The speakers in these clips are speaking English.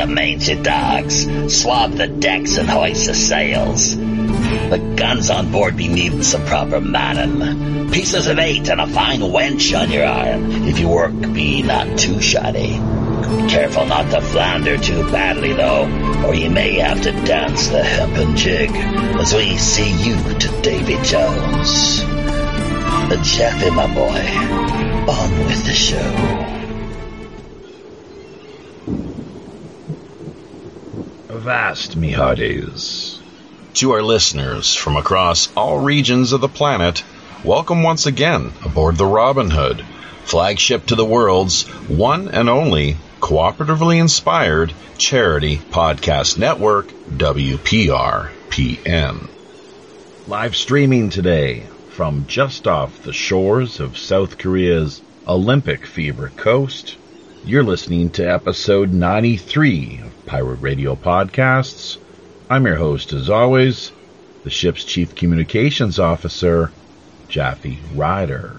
you mangy dogs. Swab the decks and hoist the sails. The guns on board be needing some proper manning. Pieces of 8 and a fine wench on your arm, if your work be not too shoddy. Careful not to flounder too badly, though, or you may have to dance the hempen jig as we see you to Davy Jones. Jeffy, my boy, on with the show. Avast, me hearties. To our listeners from across all regions of the planet, welcome once again aboard the Robin Hood, flagship to the world's one and only cooperatively inspired charity podcast network, WPRPN. Live streaming today from just off the shores of South Korea's Olympic Fever Coast, you're listening to episode 93 of Pirate Radio Podcasts. I'm your host, as always, the ship's Chief Communications Officer, Jaffe Ryder.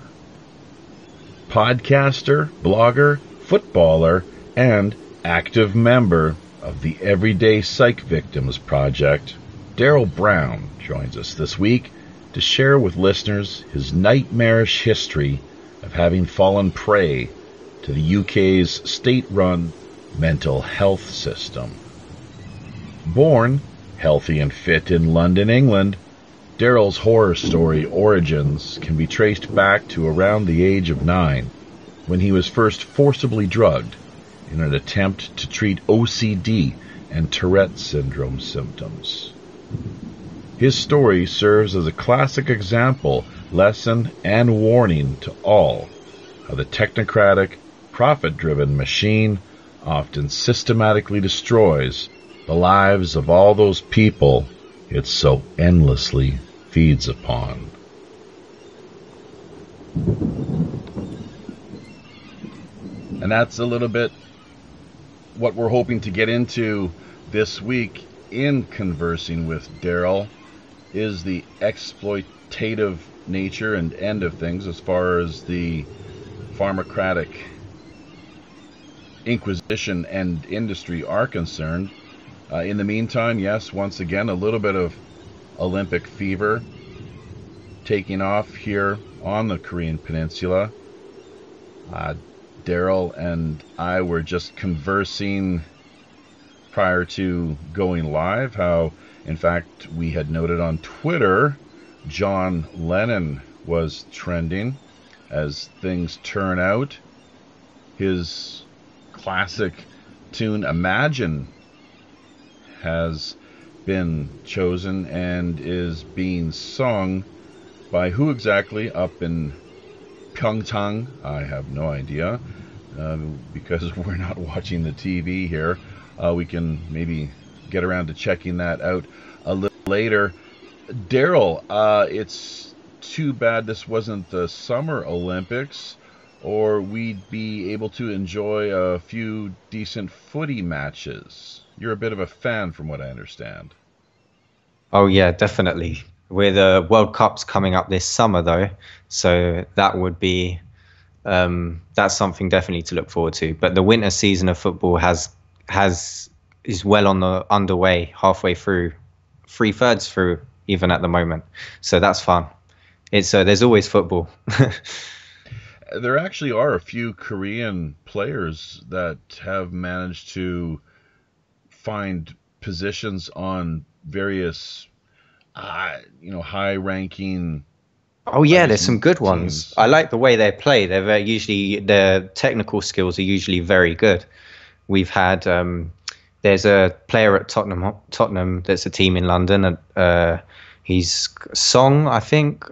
Podcaster, blogger, footballer, and active member of the Everyday Psych Victims Project, Daryl Brown joins us this week to share with listeners his nightmarish history of having fallen prey to the UK's state-run mental health system. Born healthy and fit in London, England, Daryl's horror story origins can be traced back to around the age of 9, when he was first forcibly drugged in an attempt to treat OCD and Tourettes Syndrome symptoms. His story serves as a classic example, lesson, and warning to all how the technocratic, profit-driven machine often systematically destroys the lives of all those people it so endlessly feeds upon. And that's a little bit what we're hoping to get into this week in conversing with Daryl, is the exploitative nature and end of things as far as the pharmacratic inquisition and industry are concerned. In the meantime, yes, once again, a little bit of Olympic fever taking off here on the Korean Peninsula. Daryl and I were just conversing prior to going live how, in fact, we had noted on Twitter John Lennon was trending. As things turn out, his classic tune Imagine has been chosen and is being sung by who exactly up in Pyeongchang? I have no idea, because we're not watching the TV here. We can maybe get around to checking that out a little later. Daryl, it's too bad this wasn't the Summer Olympics, or we'd be able to enjoy a few decent footy matches. You're a bit of a fan, from what I understand. Oh, yeah, definitely. With the World Cup's coming up this summer, though, so that would be that's something definitely to look forward to. But the winter season of football is well underway, halfway through, 3/3 through, even at the moment. So that's fun. It's there's always football. There actually are a few Korean players that have managed to find positions on various, high-ranking. Oh yeah, there's some good ones. I like the way they play. Their technical skills are usually very good. We've had there's a player at Tottenham that's a team in London. He's Song, I think,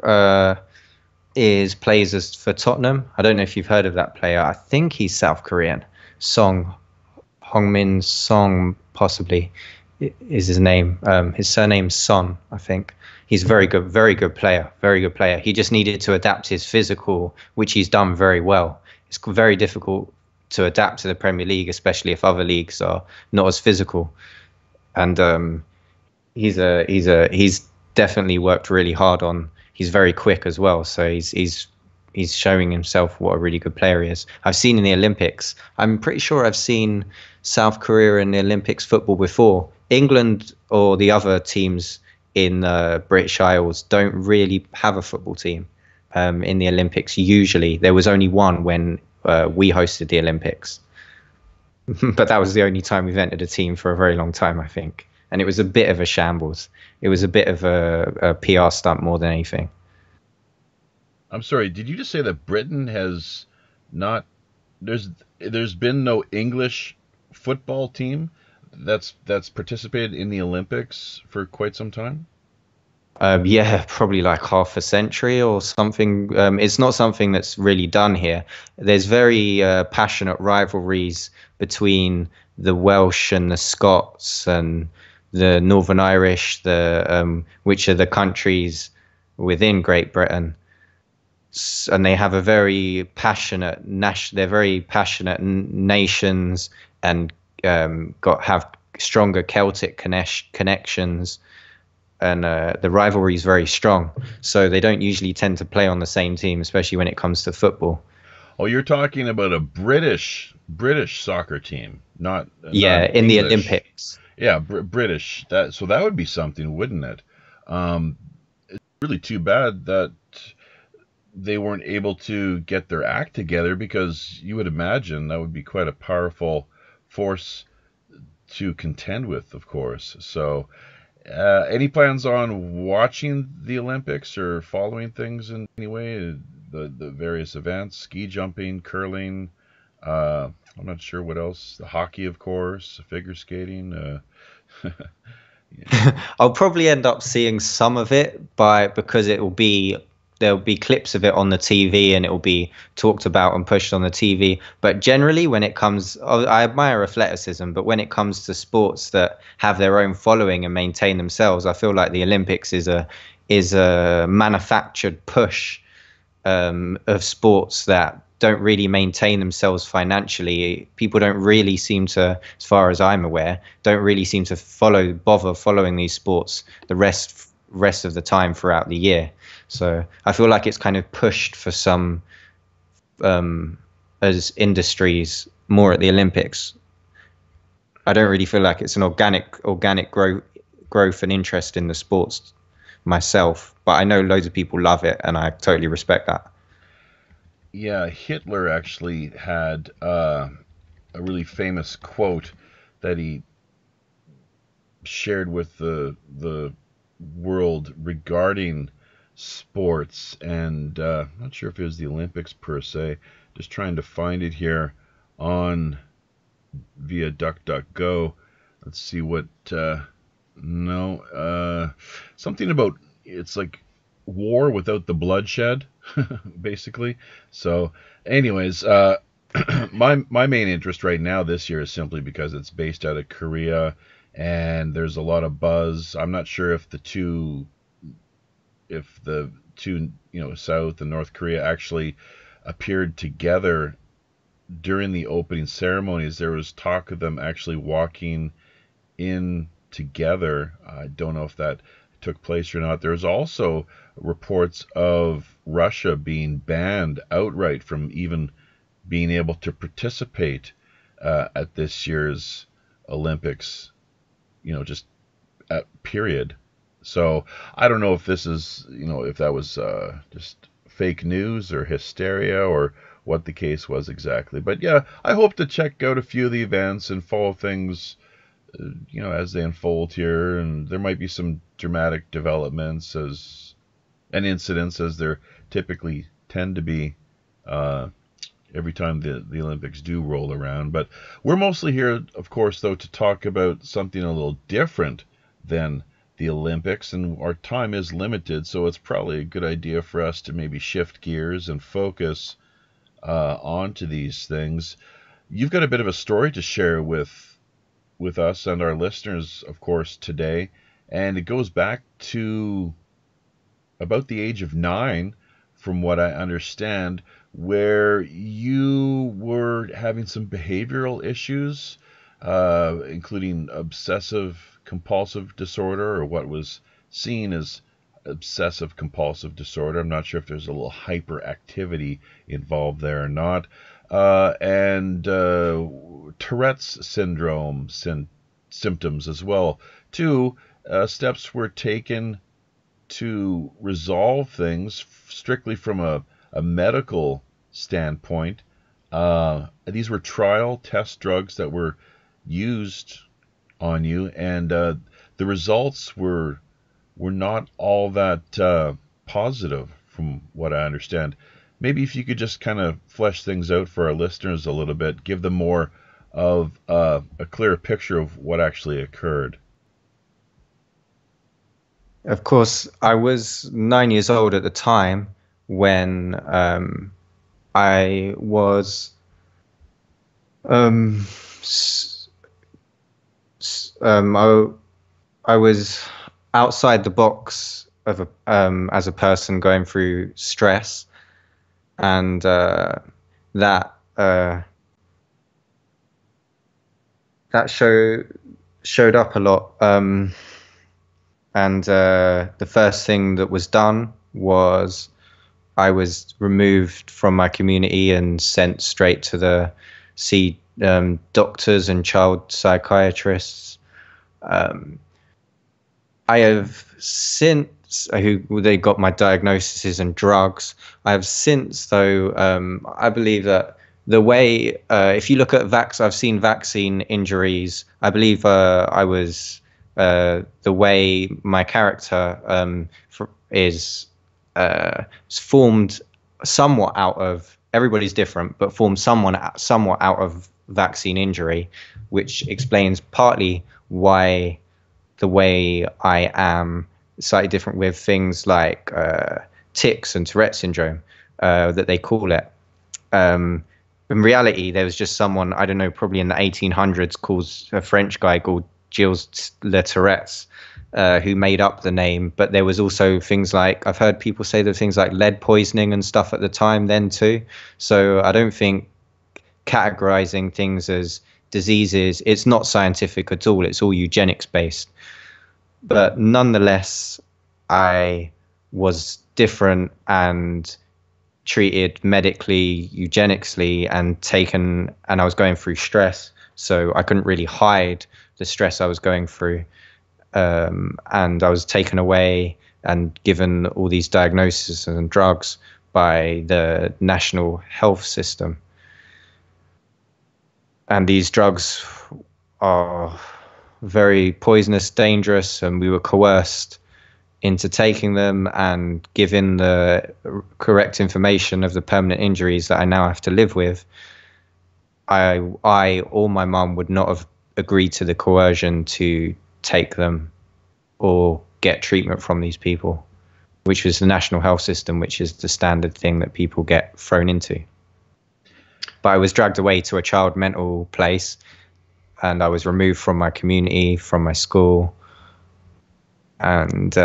plays for Tottenham. I don't know if you've heard of that player. I think he's South Korean. Song, Hongmin Song, possibly is his name. His surname's Son, I think. He's very good player. He just needed to adapt his physical, which he's done very well. It's very difficult to adapt to the Premier League, especially if other leagues are not as physical. And he's definitely worked really hard on. He's very quick as well, so he's he's showing himself what a really good player he is. I've seen in the Olympics. I'm pretty sure I've seen South Korea in the Olympics football before. England or the other teams in the British Isles don't really have a football team in the Olympics. Usually, there was only one when we hosted the Olympics, but that was the only time we've entered a team for a very long time, I think. And it was a bit of a shambles. It was a bit of a PR stunt more than anything. I'm sorry, did you just say that Britain has not, there's been no English football team that's participated in the Olympics for quite some time? Yeah, probably like half a century or something. It's not something that's really done here. There's very passionate rivalries between the Welsh and the Scots and the Northern Irish, which are the countries within Great Britain. And they have a very passionate they're very passionate nations, and have stronger Celtic connections, and the rivalry is very strong. So they don't usually tend to play on the same team, especially when it comes to football. Oh, you're talking about a British soccer team, not in English. The Olympics. Yeah, British. That would be something, wouldn't it? It's really too bad that they weren't able to get their act together, because you would imagine that would be quite a powerful force to contend with, of course. So, any plans on watching the Olympics or following things in any way? The various events, ski jumping, curling, I'm not sure what else. The hockey, of course, figure skating. I'll probably end up seeing some of it because there'll be clips of it on the TV, and it will be talked about and pushed on the TV. But generally, when it comes, I admire athleticism, but when it comes to sports that have their own following and maintain themselves, I feel like the Olympics is a manufactured push of sports that don't really maintain themselves financially. People don't really seem to, as far as I'm aware, don't really seem to bother following these sports the rest of the time throughout the year. So I feel like it's kind of pushed for some as industries more at the Olympics. I don't really feel like it's an organic growth and interest in the sports myself, but I know loads of people love it, and I totally respect that. Yeah, Hitler actually had a really famous quote that he shared with the world regarding sports, and I'm not sure if it was the Olympics per se. Just trying to find it here on via DuckDuckGo. Let's see what. Something about, it's like war without the bloodshed, basically. So, anyways, my main interest right now this year is simply because it's based out of Korea, and there's a lot of buzz. I'm not sure if the two, South and North Korea actually appeared together during the opening ceremonies. There was talk of them actually walking in together. I don't know if that took place or not. There's also reports of Russia being banned outright from even being able to participate at this year's Olympics, just period. So I don't know if this is, if that was just fake news or hysteria or what the case was exactly. But yeah, I hope to check out a few of the events and follow things, as they unfold here. And there might be some dramatic developments and incidents, as there typically tend to be every time the Olympics do roll around. But we're mostly here, of course, though, to talk about something a little different than the Olympics, and our time is limited, so it's probably a good idea for us to maybe shift gears and focus onto these things. You've got a bit of a story to share with us and our listeners, of course, today, and it goes back to about the age of 9, from what I understand, where you were having some behavioral issues, including obsessive compulsive disorder, or what was seen as obsessive compulsive disorder. I'm not sure if there's a little hyperactivity involved there or not. And Tourette's syndrome symptoms as well. 2 steps were taken to resolve things strictly from a medical standpoint. These were trial test drugs that were used on you, and the results were not all that positive from what I understand. Maybe if you could just kind of flesh things out for our listeners a little bit, give them more of a clearer picture of what actually occurred. Of course, I was 9 years old at the time when I was I was outside the box of as a person going through stress, and that showed up a lot. And the first thing that was done was I was removed from my community and sent straight to see doctors and child psychiatrists. I have since, they got my diagnoses and drugs. I have since, though, I believe that the way, if you look at I've seen vaccine injuries. I believe I was, the way my character is formed somewhat out of, everybody's different, but formed somewhat out of vaccine injury, which explains partly why the way I am slightly different with things like tics and Tourette's syndrome, that they call it. In reality, there was just someone, I don't know, probably in the 1800s, called a French guy called Gilles Le Tourettes, who made up the name. But there was also things like, I've heard people say there were things like lead poisoning and stuff at the time then too. So I don't think categorizing things as diseases, it's not scientific at all. It's all eugenics based. But nonetheless, I was different and treated medically, eugenically, and I was going through stress. So I couldn't really hide the stress I was going through. And I was taken away and given all these diagnoses and drugs by the national health system. And these drugs are very poisonous, dangerous, and we were coerced into taking them and given the correct information of the permanent injuries that I now have to live with. I or my mum would not have agreed to the coercion to take them or get treatment from these people, which was the national health system, which is the standard thing that people get thrown into. But I was dragged away to a child mental place, and I was removed from my community, from my school, and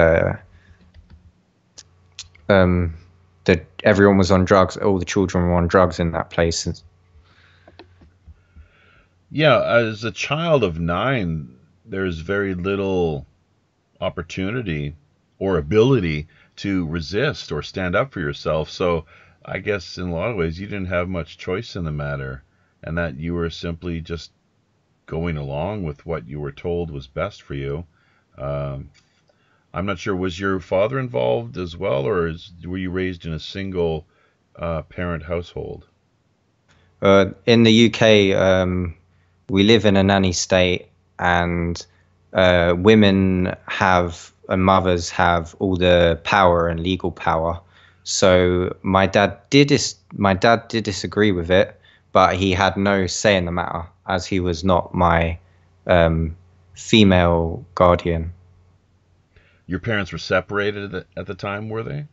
everyone was on drugs. All the children were on drugs in that place. Yeah, as a child of 9, there's very little opportunity or ability to resist or stand up for yourself. So I guess in a lot of ways you didn't have much choice in the matter, and that you were simply just going along with what you were told was best for you. I'm not sure, was your father involved as well, or were you raised in a single parent household? In the UK, we live in a nanny state, and women have and mothers have all the power and legal power. So my dad did disagree with it, but he had no say in the matter, as he was not my female guardian. Your parents were separated at the time, were they?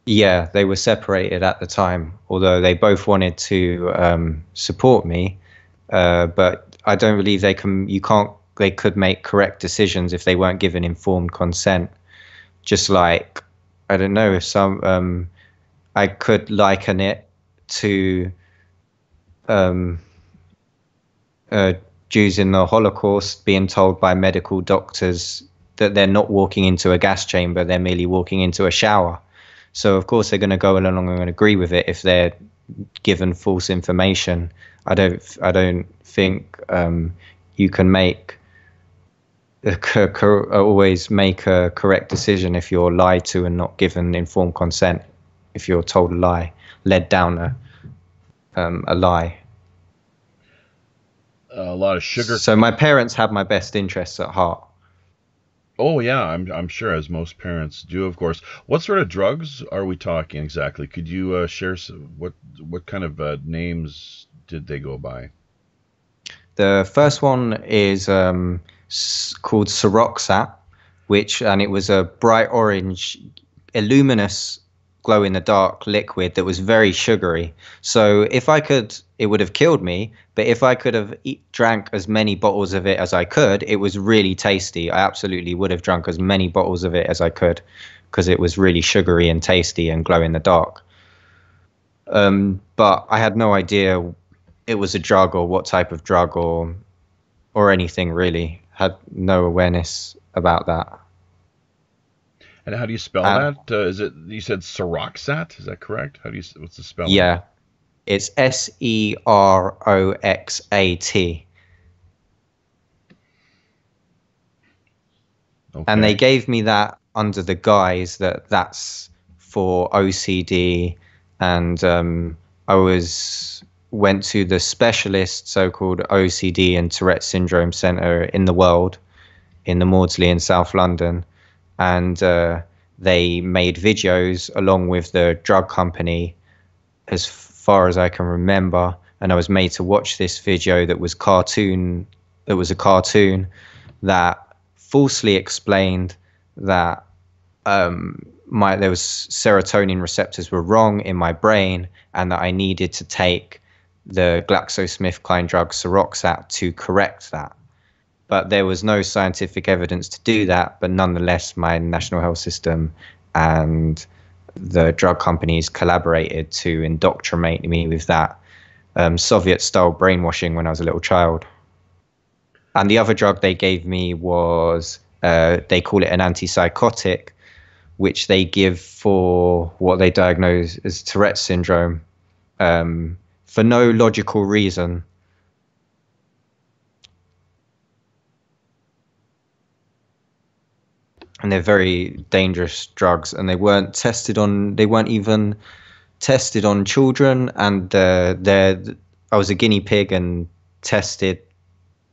Yeah, they were separated at the time, although they both wanted to support me. But I don't believe they could make correct decisions if they weren't given informed consent. Just like, I don't know, if I could liken it to Jews in the Holocaust being told by medical doctors that they're not walking into a gas chamber, they're merely walking into a shower. So of course they're going to go along and agree with it if they're given false information. I don't think you can always make a correct decision if you're lied to and not given informed consent. If you're told a lie, led down a lie. A lot of sugar. So my parents had my best interests at heart. Oh yeah, I'm sure, as most parents do, of course. What sort of drugs are we talking exactly? Could you share what kind of names did they go by? The first one is called Siroxat, and it was a bright orange, luminous, glow in the dark liquid that was very sugary. So if I could, it would have killed me. But if I could have drank as many bottles of it as I could, it was really tasty. I absolutely would have drunk as many bottles of it as I could, because it was really sugary and tasty and glow in the dark. But I had no idea it was a drug or what type of drug or anything really. Had no awareness about that. And how do you spell that? Is it, you said Siroxat? Is that correct? What's the spelling? Yeah, it's Seroxat. Okay. And they gave me that under the guise that that's for OCD, and went to the specialist so-called OCD and Tourettes Syndrome Centre in the world, in the Maudsley in South London. And they made videos along with the drug company, as far as I can remember. And I was made to watch this video that was a cartoon that falsely explained that there was serotonin receptors were wrong in my brain, and that I needed to take the GlaxoSmithKline drug Siroxat to correct that. But there was no scientific evidence to do that. But nonetheless, my national health system and the drug companies collaborated to indoctrinate me with that Soviet-style brainwashing when I was a little child. And the other drug they gave me was, they call it an antipsychotic, which they give for what they diagnose as Tourette's syndrome, for no logical reason. And they're very dangerous drugs, and they weren't even tested on children. And I was a guinea pig and tested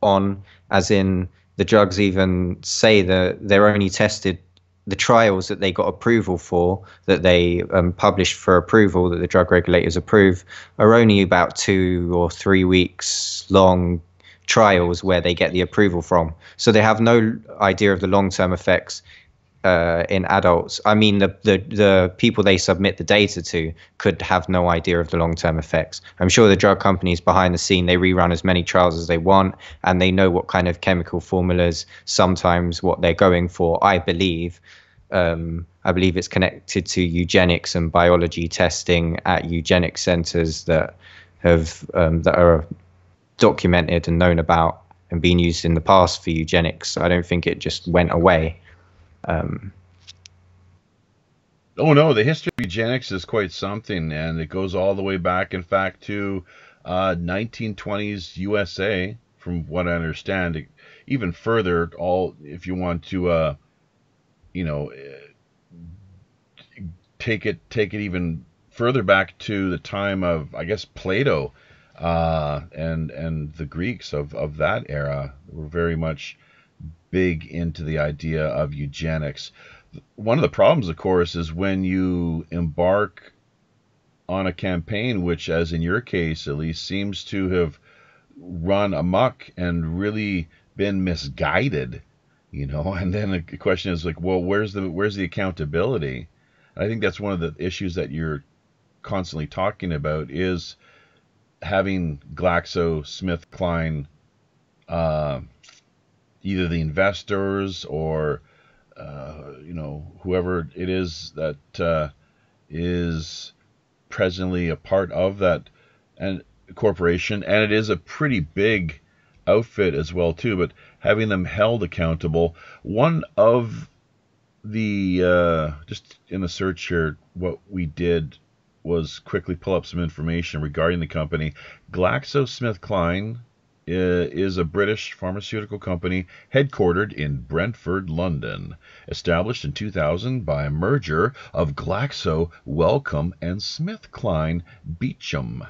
on, as in the drugs even say that they're only tested, the trials that they got approval for, that they published for approval, that the drug regulators approve, are only about 2 or 3 weeks long trials where they get the approval from. So they have no idea of the long-term effects in adults. I mean, the people they submit the data to could have no idea of the long-term effects. I'm sure the drug companies behind the scene, they rerun as many trials as they want, and they know what kind of chemical formulas, sometimes what they're going for. I believe it's connected to eugenics and biology testing at eugenics centers that are documented and known about and been used in the past for eugenics. I don't think it just went away. Oh no, the history of eugenics is quite something, and it goes all the way back, in fact, to 1920s USA, from what I understand. Even further, if you want to, take it even further back to the time of, I guess, Plato, and the Greeks of that era were very much big into the idea of eugenics. One of the problems, of course, is when you embark on a campaign which, as in your case at least, seems to have run amok and really been misguided, and then the question is like, well, where's the accountability? And I think that's one of the issues that you're constantly talking about, is having GlaxoSmithKline, either the investors or whoever it is that is presently a part of that and corporation, and it is a pretty big outfit as well too, but having them held accountable. One of the just in the search here, what we did was quickly pull up some information regarding the company. GlaxoSmithKline is a British pharmaceutical company headquartered in Brentford, London, established in 2000 by a merger of Glaxo, Wellcome, and SmithKline Beecham.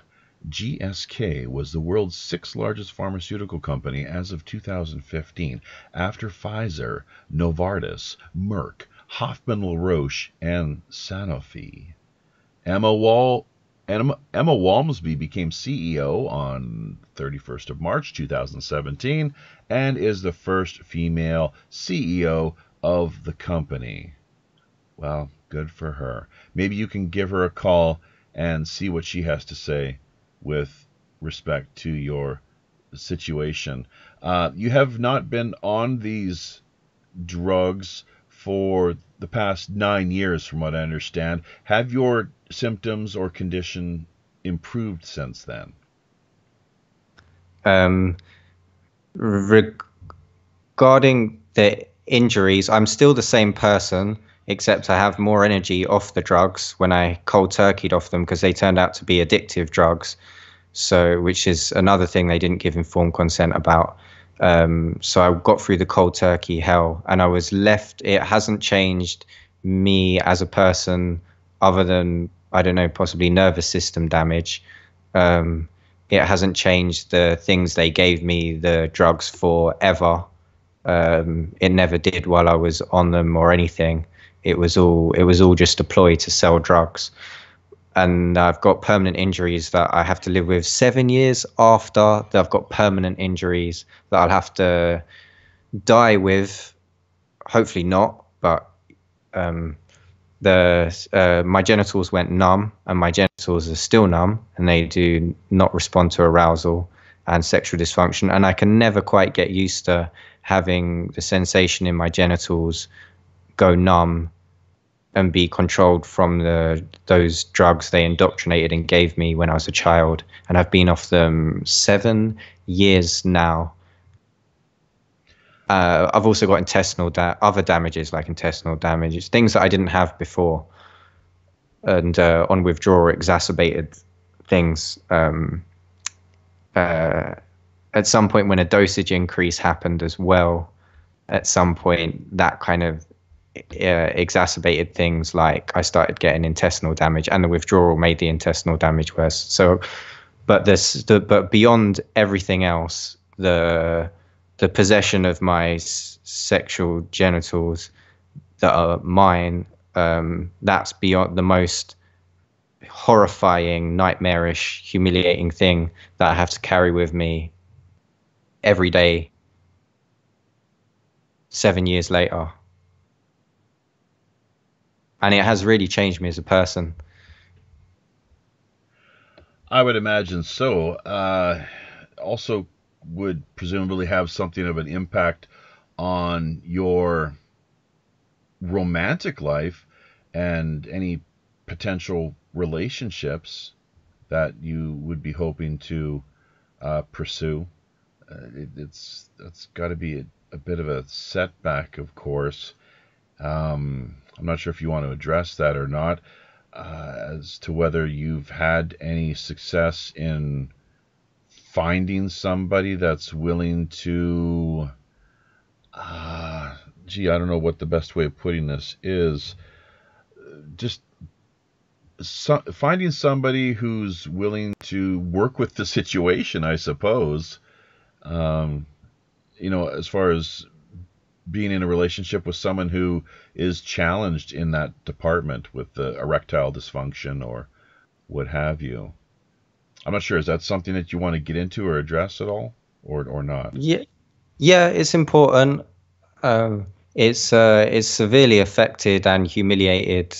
GSK was the world's sixth largest pharmaceutical company as of 2015, after Pfizer, Novartis, Merck, Hoffmann-La Roche, and Sanofi. Emma Walmsby became CEO on 31st of March 2017 and is the first female CEO of the company. Well, good for her. Maybe you can give her a call and see what she has to say with respect to your situation. You have not been on these drugs for the past 9 years, from what I understand. Have your symptoms or condition improved since then? Regarding the injuries, I'm still the same person, except I have more energy off the drugs when I cold turkeyed off them, because they turned out to be addictive drugs. So, which is another thing they didn't give informed consent about. So I got through the cold turkey hell, and I was left. It hasn't changed me as a person, other than, I don't know, possibly nervous system damage. It hasn't changed the things they gave me the drugs for ever. It never did while I was on them or anything. It was all just a ploy to sell drugs. And I've got permanent injuries that I have to live with 7 years after that. I've got permanent injuries that I'll have to die with. Hopefully not, but my genitals went numb, and my genitals are still numb, and they do not respond to arousal and sexual dysfunction. And I can never quite get used to having the sensation in my genitals go numb and be controlled from those drugs they indoctrinated and gave me when I was a child. And I've been off them 7 years now. I've also got other damages, like intestinal damage, things that I didn't have before. And on withdrawal, exacerbated things. At some point when a dosage increase happened as well, at some point that kind of exacerbated things, like I started getting intestinal damage, and the withdrawal made the intestinal damage worse. So, but beyond everything else, the possession of my sexual genitals that are mine, that's beyond the most horrifying, nightmarish, humiliating thing that I have to carry with me every day 7 years later. And it has really changed me as a person. I would imagine so. Also would presumably have something of an impact on your romantic life and any potential relationships that you would be hoping to pursue. That's got to be a bit of a setback, of course. I'm not sure if you want to address that or not, as to whether you've had any success in finding somebody that's willing to, I don't know what the best way of putting this is, just finding somebody who's willing to work with the situation, I suppose. As far as being in a relationship with someone who is challenged in that department with the erectile dysfunction or what have you. I'm not sure, is that something that you want to get into or address at all, or not? Yeah, it's important. It's severely affected and humiliated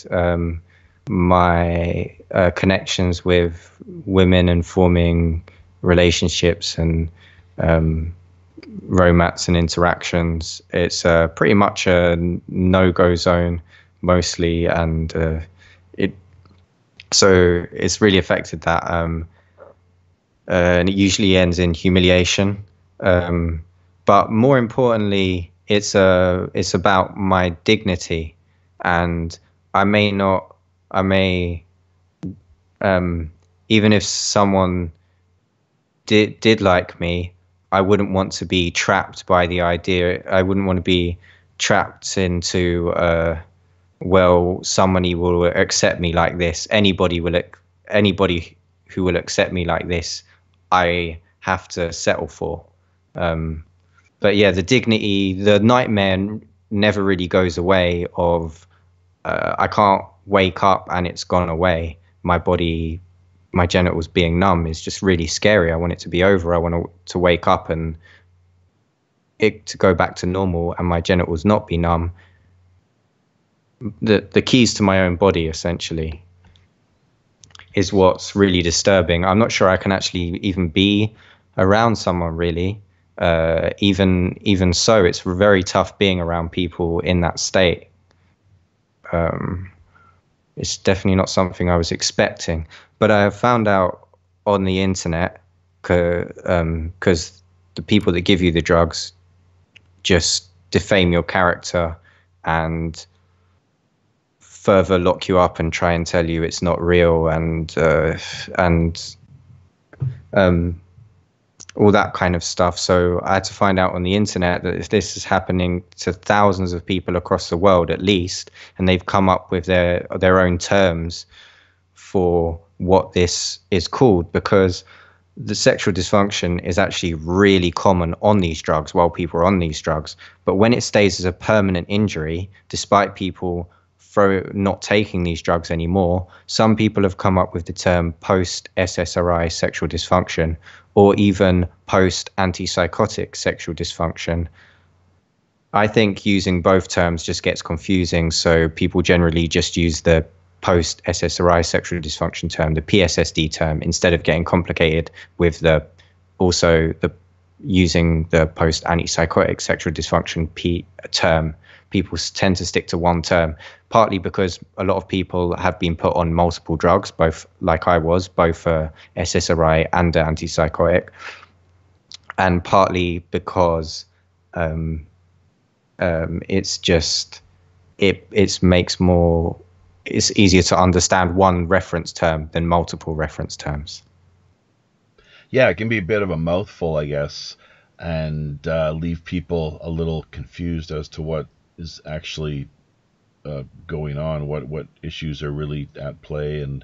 my connections with women and forming relationships and romance and interactions. It's pretty much a no-go zone mostly, and so it's really affected that. And it usually ends in humiliation But more importantly, it's about my dignity, and I may even if someone did like me, I wouldn't want to be trapped by the idea. I wouldn't want to be trapped into well, somebody will accept me like this. Anybody who will accept me like this, I have to settle for. But yeah, the dignity, the nightmare never really goes away of I can't wake up and it's gone away. My body, my genitals being numb is just really scary. I want it to be over. I want to wake up and it to go back to normal and my genitals not be numb. The keys to my own body, essentially, is what's really disturbing. I'm not sure I can actually even be around someone, really. Even so, it's very tough being around people in that state. It's definitely not something I was expecting. But I have found out on the internet, because the people that give you the drugs just defame your character and further lock you up and try and tell you it's not real and all that kind of stuff. So I had to find out on the internet that if this is happening to thousands of people across the world at least, and they've come up with their own terms for what this is called, because the sexual dysfunction is actually really common on these drugs while people are on these drugs. But when it stays as a permanent injury, despite people not taking these drugs anymore, some people have come up with the term post-SSRI sexual dysfunction, or even post-antipsychotic sexual dysfunction. I think using both terms just gets confusing, so people generally just use the post-SSRI sexual dysfunction term, the PSSD term, instead of getting complicated with using the post-antipsychotic sexual dysfunction term. People tend to stick to one term, partly because a lot of people have been put on multiple drugs, both like I was, both SSRI and antipsychotic, and partly because it's easier to understand one reference term than multiple reference terms. Yeah, it can be a bit of a mouthful, I guess, and leave people a little confused as to what is actually going on, what issues are really at play and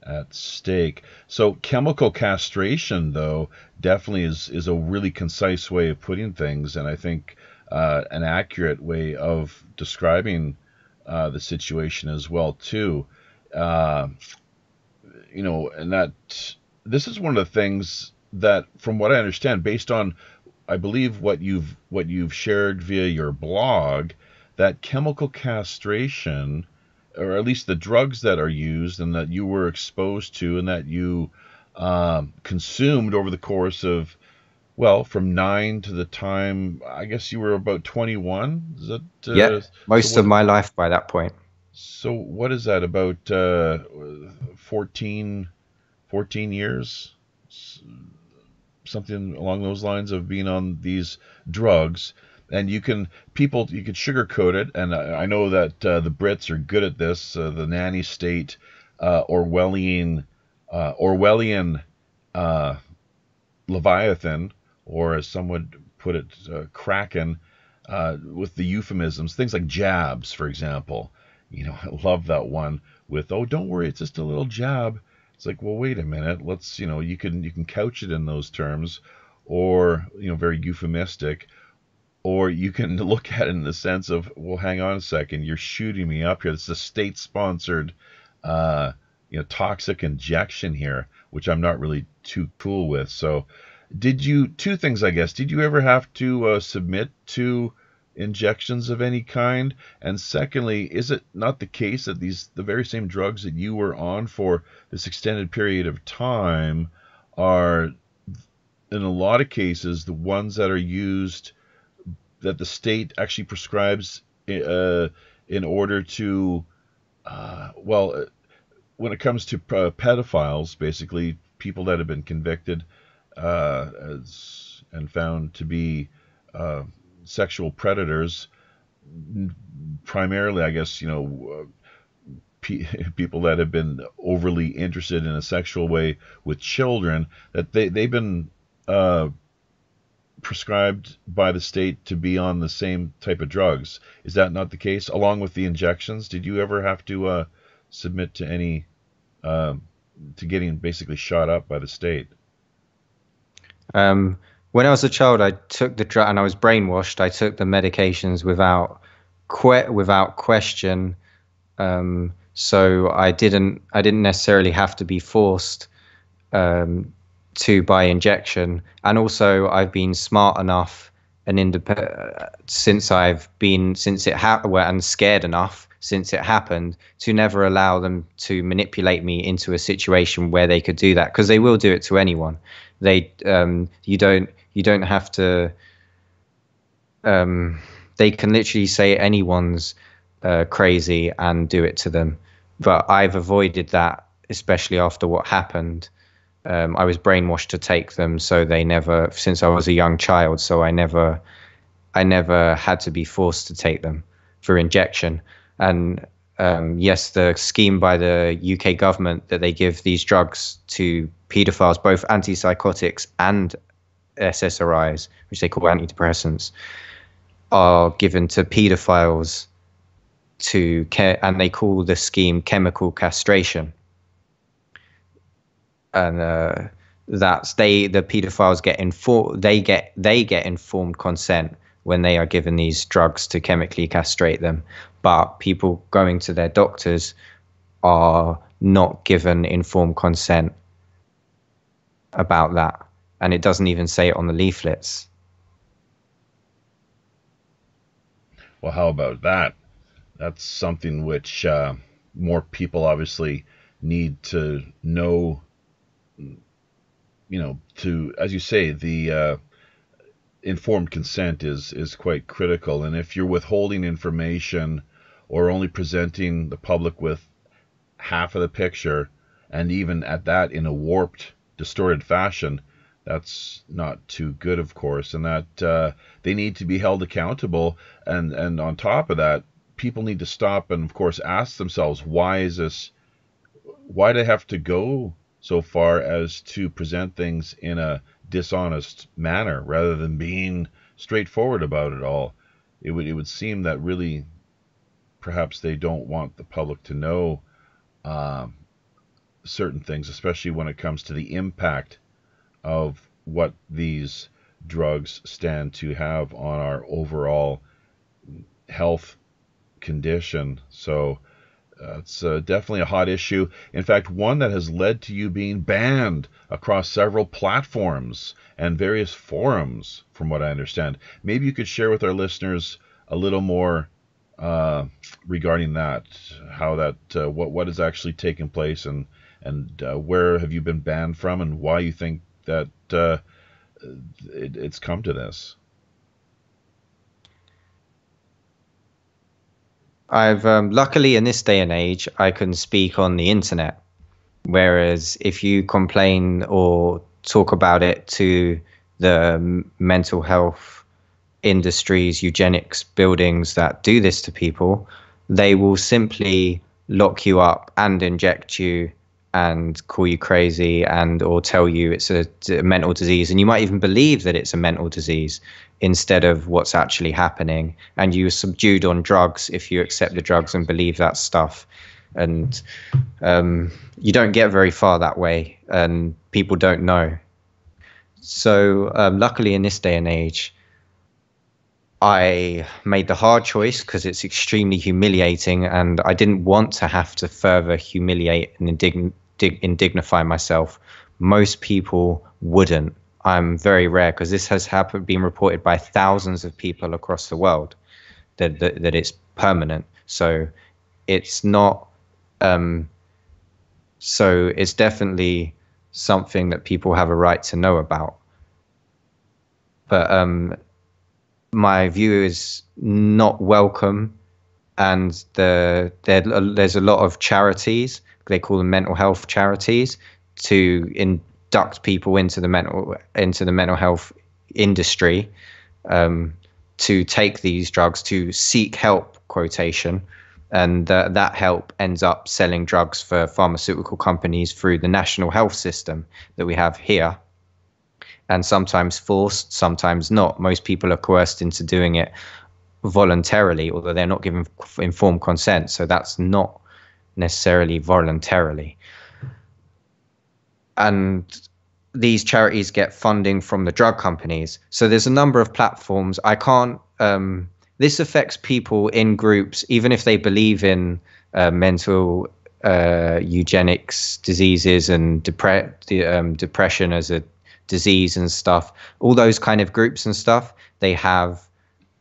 at stake. So chemical castration, though, definitely is a really concise way of putting things, and I think an accurate way of describing the situation as well, too. And that this is one of the things that, from what I understand, based on, I believe, what you've shared via your blog, that chemical castration, or at least the drugs that are used and that you were exposed to and that you consumed over the course of, well, from 9 to the time, I guess you were about 21? Is that, yeah, most of my life by that point. So what is that, about 14 years? Something along those lines of being on these drugs. And you can sugarcoat it, and I know that the Brits are good at this. The nanny state, Orwellian Leviathan, or as some would put it, Kraken, with the euphemisms, things like jabs, for example. I love that one with, oh, don't worry, it's just a little jab. It's like, well, wait a minute, let's, you can couch it in those terms, or, very euphemistic. Or you can look at it in the sense of, well, hang on a second, you're shooting me up here. This is a state-sponsored, toxic injection here, which I'm not really too cool with. So two things, I guess. Did you ever have to submit to injections of any kind? And secondly, is it not the case that the very same drugs that you were on for this extended period of time are, in a lot of cases, the ones that are used, that the state actually prescribes in order to, when it comes to pedophiles, basically people that have been convicted as and found to be sexual predators, primarily, I guess, people that have been overly interested in a sexual way with children, that they've been prescribed by the state to be on the same type of drugs. Is that not the case? Along with the injections, did you ever have to submit to any to getting basically shot up by the state? When I was a child, I took the drug and I was brainwashed. I took the medications without question. So I didn't necessarily have to be forced to by injection. And also I've been smart enough and and scared enough since it happened to never allow them to manipulate me into a situation where they could do that, because they will do it to anyone. You don't have to. They can literally say anyone's crazy and do it to them. But I've avoided that, especially after what happened. I was brainwashed to take them, so since I was a young child, so I never had to be forced to take them for injection. And yes, the scheme by the UK government that they give these drugs to paedophiles, both antipsychotics and SSRIs, which they call antidepressants, are given to paedophiles and they call the scheme chemical castration. And the paedophiles get informed consent when they are given these drugs to chemically castrate them. But people going to their doctors are not given informed consent about that. And it doesn't even say it on the leaflets. Well, how about that? That's something which more people obviously need to know, to, as you say, the informed consent is quite critical. And if you're withholding information or only presenting the public with half of the picture, and even at that in a warped, distorted fashion, that's not too good, of course. And that they need to be held accountable. And on top of that, people need to stop and, of course, ask themselves, why do they have to go so far as to present things in a dishonest manner rather than being straightforward about it all? It would seem that really perhaps they don't want the public to know certain things, especially when it comes to the impact of what these drugs stand to have on our overall health condition. So it's definitely a hot issue. In fact, one that has led to you being banned across several platforms and various forums, from what I understand. Maybe you could share with our listeners a little more regarding that, how that, what has actually taken place, and where have you been banned from, and why you think that it's come to this. I've luckily in this day and age, I can speak on the internet. Whereas if you complain or talk about it to the mental health industries, eugenics buildings that do this to people, they will simply lock you up and inject you and call you crazy or tell you it's a mental disease. And you might even believe that it's a mental disease instead of what's actually happening. And you're subdued on drugs if you accept the drugs and believe that stuff. And you don't get very far that way, and people don't know. So luckily in this day and age, I made the hard choice because it's extremely humiliating, and I didn't want to have to further humiliate and indignify myself. Most people wouldn't. I'm very rare, because this has been reported by thousands of people across the world that it's permanent. So it's not. So it's definitely something that people have a right to know about. But my view is not welcome, and there's a lot of charities, they call them mental health charities, to induct people into the mental health industry to take these drugs, to seek help, quotation, and that help ends up selling drugs for pharmaceutical companies through the national health system that we have here, and sometimes forced, sometimes not. Most people are coerced into doing it voluntarily, although they're not given informed consent, so that's not necessarily voluntarily. And these charities get funding from the drug companies. So there's a number of platforms. I can't, this affects people in groups, even if they believe in mental eugenics diseases and depression as a disease and stuff. All those kind of groups and stuff, they have,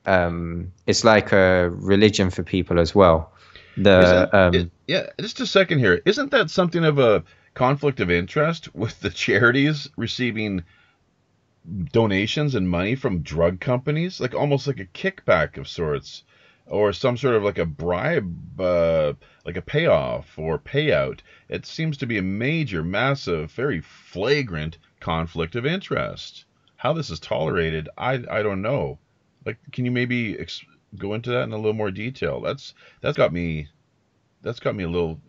it's like a religion for people as well. Just a second here. Isn't that something of a conflict of interest with the charities receiving donations and money from drug companies, like almost like a kickback of sorts, or some sort of like a bribe, like a payoff or payout? It seems to be a major, massive, very flagrant conflict of interest. How this is tolerated, I don't know. Like, can you maybe go into that in a little more detail? That's got me a little.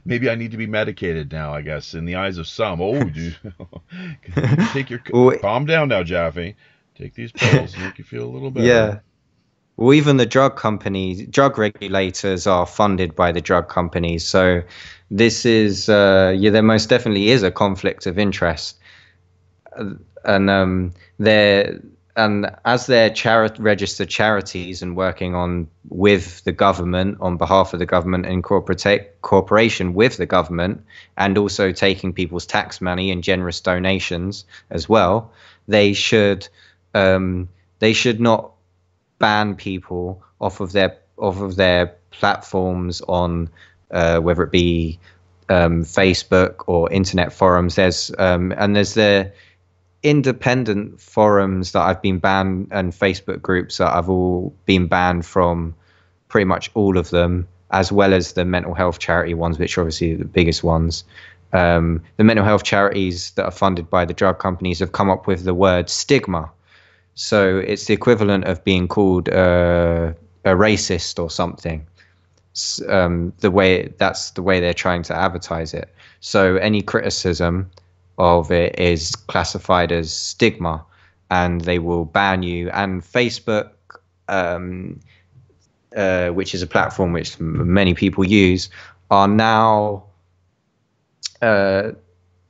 Maybe I need to be medicated now, I guess, in the eyes of some. Oh, dude, take your calm down now, Jaffe. Take these pills, make you feel a little better. Yeah. Well, even the drug companies, drug regulators are funded by the drug companies. So this is, there most definitely is a conflict of interest, and as they're registered charities and working on with the government, on behalf of the government, in cooperation with the government, and also taking people's tax money and generous donations as well, they should not ban people off of their platforms on whether it be Facebook or internet forums. There's the independent forums that I've been banned, and Facebook groups that I've all been banned from, pretty much all of them, as well as the mental health charity ones, which are obviously the biggest ones. The mental health charities that are funded by the drug companies have come up with the word stigma. So it's the equivalent of being called a racist or something. That's the way they're trying to advertise it. So any criticism of it is classified as stigma, and they will ban you. And Facebook, which is a platform which many people use, are now Google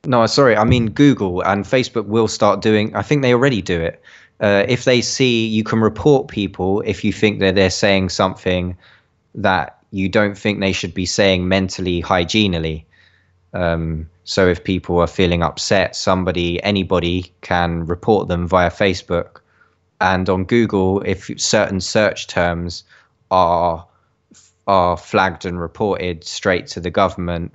and Facebook will start doing, I think they already do it. If they see, you can report people if you think that they're saying something that you don't think they should be saying mentally, hygienally. So if people are feeling upset, anybody can report them via Facebook. And on Google, if certain search terms are flagged and reported straight to the government,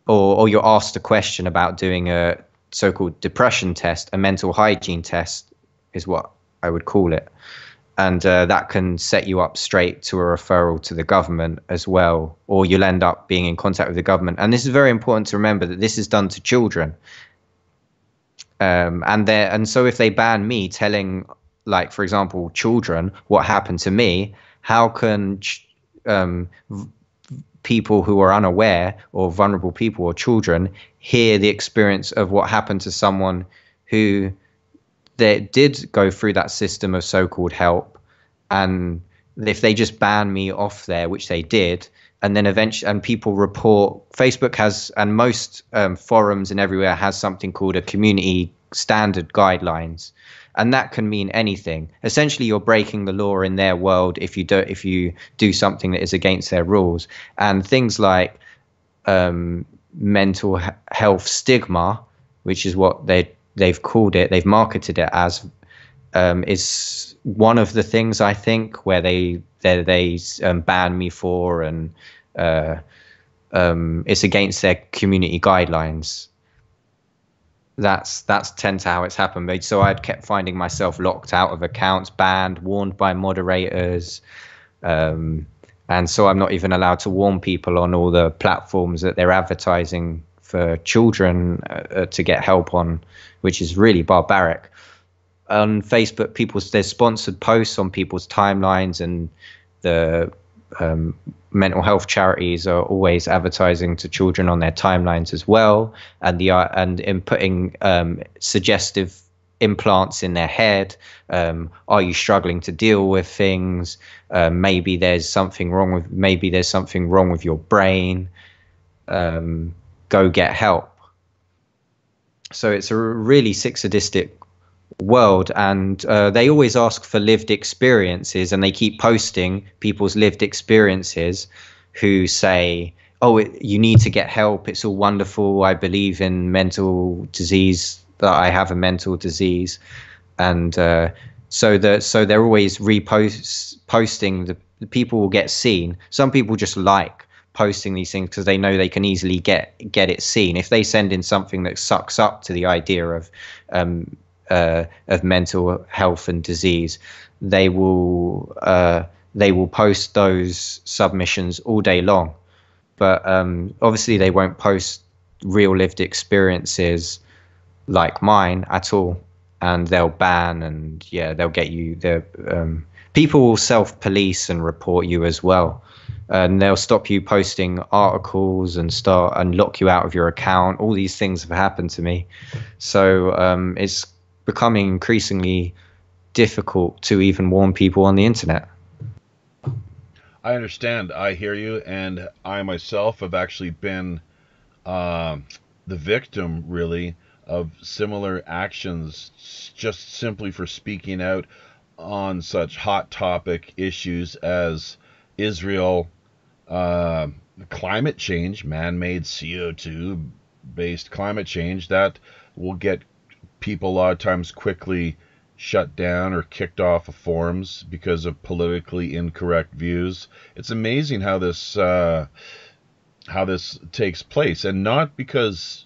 or you're asked a question about doing a so-called depression test, a mental hygiene test is what I would call it. And that can set you up straight to a referral to the government as well, or you'll end up being in contact with the government. And this is very important to remember, that this is done to children. And so if they ban me telling, like, for example, children what happened to me, how can people who are unaware, or vulnerable people or children, hear the experience of what happened to someone who they did go through that system of so-called help? And if they just ban me off there, which they did, and then eventually, and people report, Facebook has, and most forums and everywhere has something called a community standard guidelines, and that can mean anything. Essentially, you're breaking the law in their world if you do something that is against their rules. And things like mental health stigma, which is what they've called it, they've marketed it as, is one of the things, I think, where they ban me for, and it's against their community guidelines. That's tend to how it's happened. So I'd kept finding myself locked out of accounts, banned, warned by moderators, and so I'm not even allowed to warn people on all the platforms that they're advertising for children to get help on, which is really barbaric. on Facebook, there's sponsored posts on people's timelines, and the mental health charities are always advertising to children on their timelines as well, and in putting suggestive implants in their head. Are you struggling to deal with things? Maybe there's something wrong with your brain. Go get help. So it's a really sick, sadistic world, and they always ask for lived experiences, and they keep posting people's lived experiences who say, oh, you need to get help, it's all wonderful, I believe in mental disease, that I have a mental disease. And so they're always posting. The people will get seen. Some people just like posting these things because they know they can easily get it seen. If they send in something that sucks up to the idea of mental health and disease, they will post those submissions all day long. But obviously they won't post real lived experiences like mine at all, and they'll ban, and they'll get you. People will self-police and report you as well, and they'll stop you posting articles and lock you out of your account. All these things have happened to me, so it's becoming increasingly difficult to even warn people on the internet. I understand. I hear you, and I myself have actually been the victim, really, of similar actions, just simply for speaking out on such hot topic issues as Israel, climate change, man-made CO2-based climate change, that will get people a lot of times quickly shut down or kicked off of forums because of politically incorrect views. It's amazing how this takes place, and not because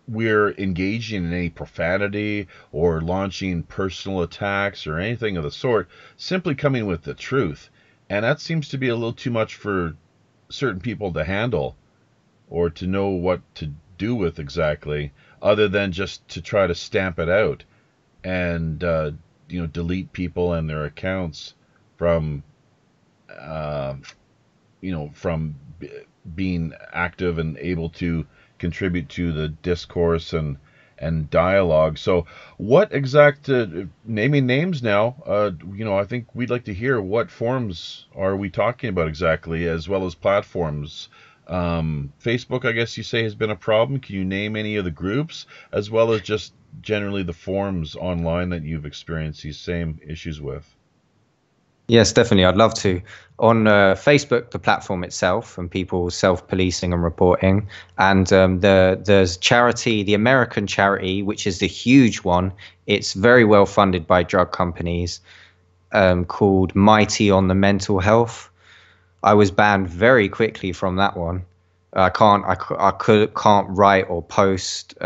we're engaging in any profanity or launching personal attacks or anything of the sort, simply coming with the truth. And that seems to be a little too much for certain people to handle or to know what to do with exactly, other than just to try to stamp it out and delete people and their accounts from from being active and able to contribute to the discourse and dialogue. So what exact, naming names now, I think we'd like to hear what forums are we talking about exactly, as well as platforms. Facebook, I guess you say, has been a problem. Can you name any of the groups, as well as just generally the forums online that you've experienced these same issues with? Yes, definitely. I'd love to. On Facebook, the platform itself, and people self-policing and reporting, and there's charity, the American charity, which is the huge one. It's very well funded by drug companies, called Mighty on the Mental Health. I was banned very quickly from that one. I can't write or post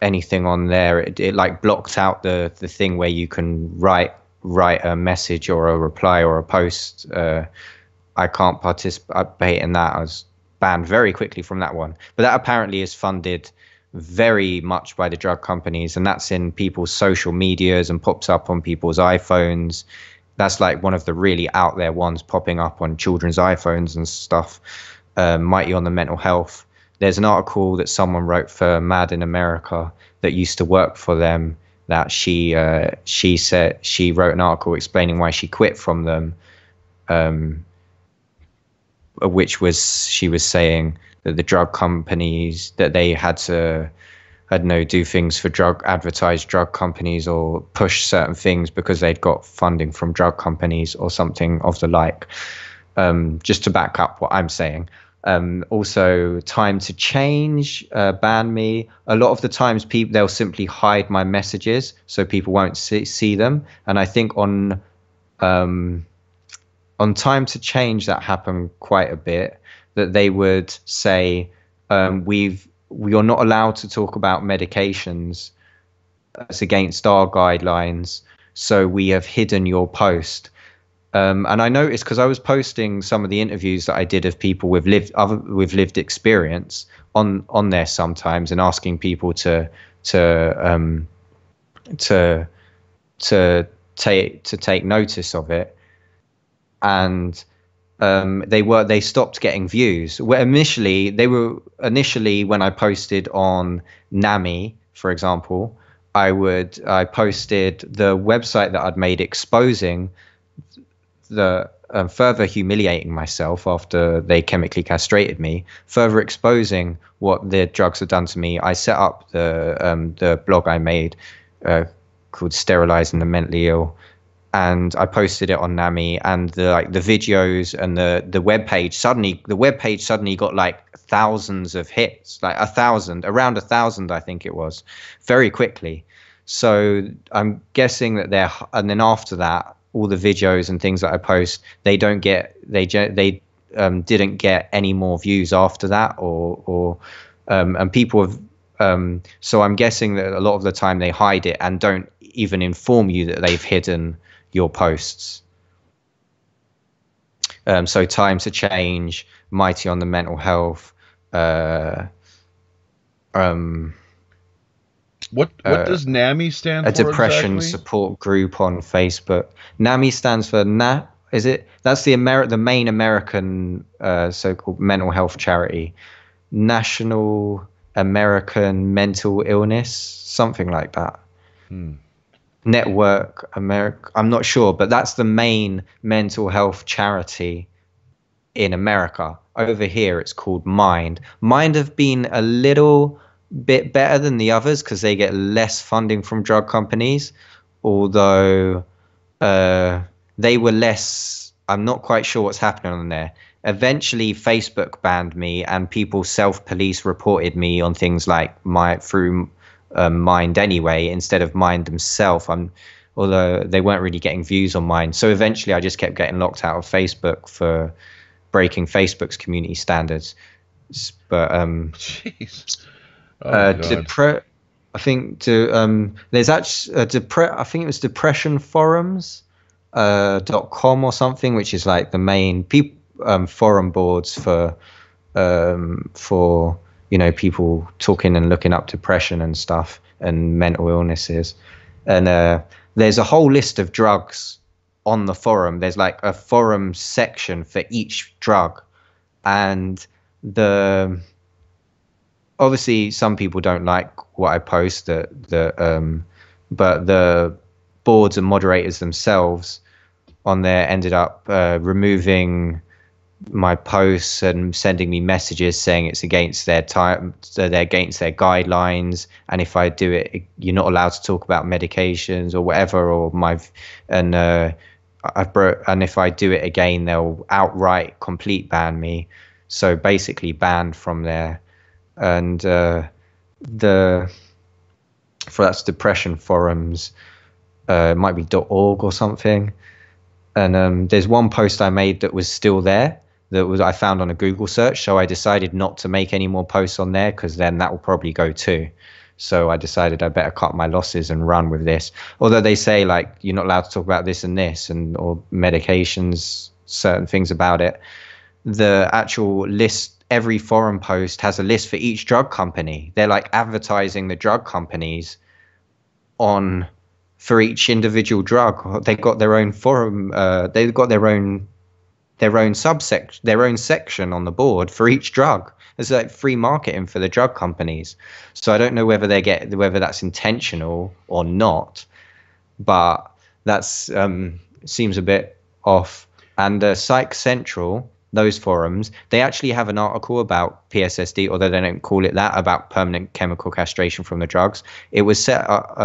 anything on there. It like blocked out the thing where you can write a message or a reply or a post. I can't participate in that. I was banned very quickly from that one. But that apparently is funded very much by the drug companies, and that's in people's social medias and pops up on people's iPhones. That's like one of the really out there ones popping up on children's iPhones and stuff. Mighty on the Mental Health. There's an article that someone wrote for Mad in America that used to work for them, that she said she wrote an article explaining why she quit from them, which was, she was saying that the drug companies, that they had to do things for advertise drug companies or push certain things because they'd got funding from drug companies or something of the like. Just to back up what I'm saying. Also, Time to Change banned me. A lot of the times they'll simply hide my messages so people won't see them. And I think on Time to Change that happened quite a bit, that they would say, you're not allowed to talk about medications. It's against our guidelines, so we have hidden your post. And I noticed, because I was posting some of the interviews that I did of people with lived experience on there sometimes, and asking people to to take notice of it, and they stopped getting views. Well, initially when I posted on NAMI, for example, I posted the website that I'd made exposing the further humiliating myself after they chemically castrated me, further exposing what the drugs had done to me. I set up the blog I made called Sterilizing the Mentally Ill, and I posted it on NAMI, and the videos and the webpage suddenly got like thousands of hits, like around 1,000 I think it was, very quickly. So I'm guessing that and then after that, all the videos and things that I post, they didn't get any more views after that, and people have. So I'm guessing that a lot of the time they hide it and don't even inform you that they've hidden your posts. So Time to Change, Mighty on the Mental Health. What does NAMI stand for? A depression exactly? Support group on Facebook. NAMI stands for That's the main American so-called mental health charity, National American Mental Illness, something like that. Network America. I'm not sure, but that's the main mental health charity in America. Over here, it's called Mind. Mind have been a little bit better than the others because they get less funding from drug companies, although they were less. I'm not quite sure what's happening on there. Eventually Facebook banned me, and people self-police reported me on things like through Mind anyway, instead of Mind themselves. Although they weren't really getting views on Mind, so eventually I just kept getting locked out of Facebook for breaking Facebook's community standards. But jeez. I think there's actually I think it was depressionforums.com or something, which is like the main forum boards for people talking and looking up depression and stuff and mental illnesses. And there's a whole list of drugs on the forum. There's like a forum section for each drug, and obviously some people don't like what I post, but the boards and moderators themselves on there ended up removing my posts and sending me messages saying it's against their time, so they're against their guidelines, and if I do it, you're not allowed to talk about medications or whatever, and if I do it again, they'll outright complete ban me. So basically banned from there. And that's depression forums, it might be .org or something. And there's one post I made that was still there, I found on a Google search. So I decided not to make any more posts on there, because then that will probably go too. So I decided I better cut my losses and run with this. Although they say like you're not allowed to talk about this and this, or medications, certain things about it. The actual list, every forum post has a list for each drug company. They're like advertising the drug companies for each individual drug. They got their own forum. They've got their own subsection, their own section on the board for each drug. There's like free marketing for the drug companies. So I don't know whether that's intentional or not, but that's seems a bit off. And Psych Central, those forums, they actually have an article about PSSD, although they don't call it that, about permanent chemical castration from the drugs. It was set up.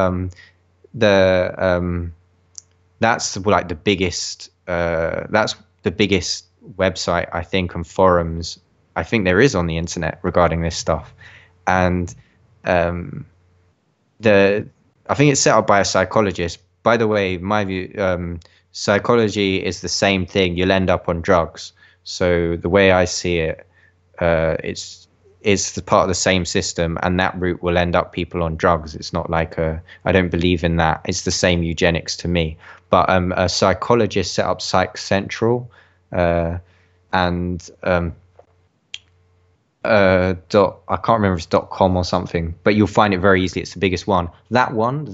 That's like the biggest. That's the biggest website, I think, and forums I think there is on the internet regarding this stuff. And I think it's set up by a psychologist. By the way, my view, psychology is the same thing. You'll end up on drugs. So the way I see it, it's the part of the same system, and that route will end up people on drugs. It's not like I don't believe in that. It's the same eugenics to me. But a psychologist set up Psych Central, and I can't remember if it's .com or something, but you'll find it very easily. It's the biggest one. That one,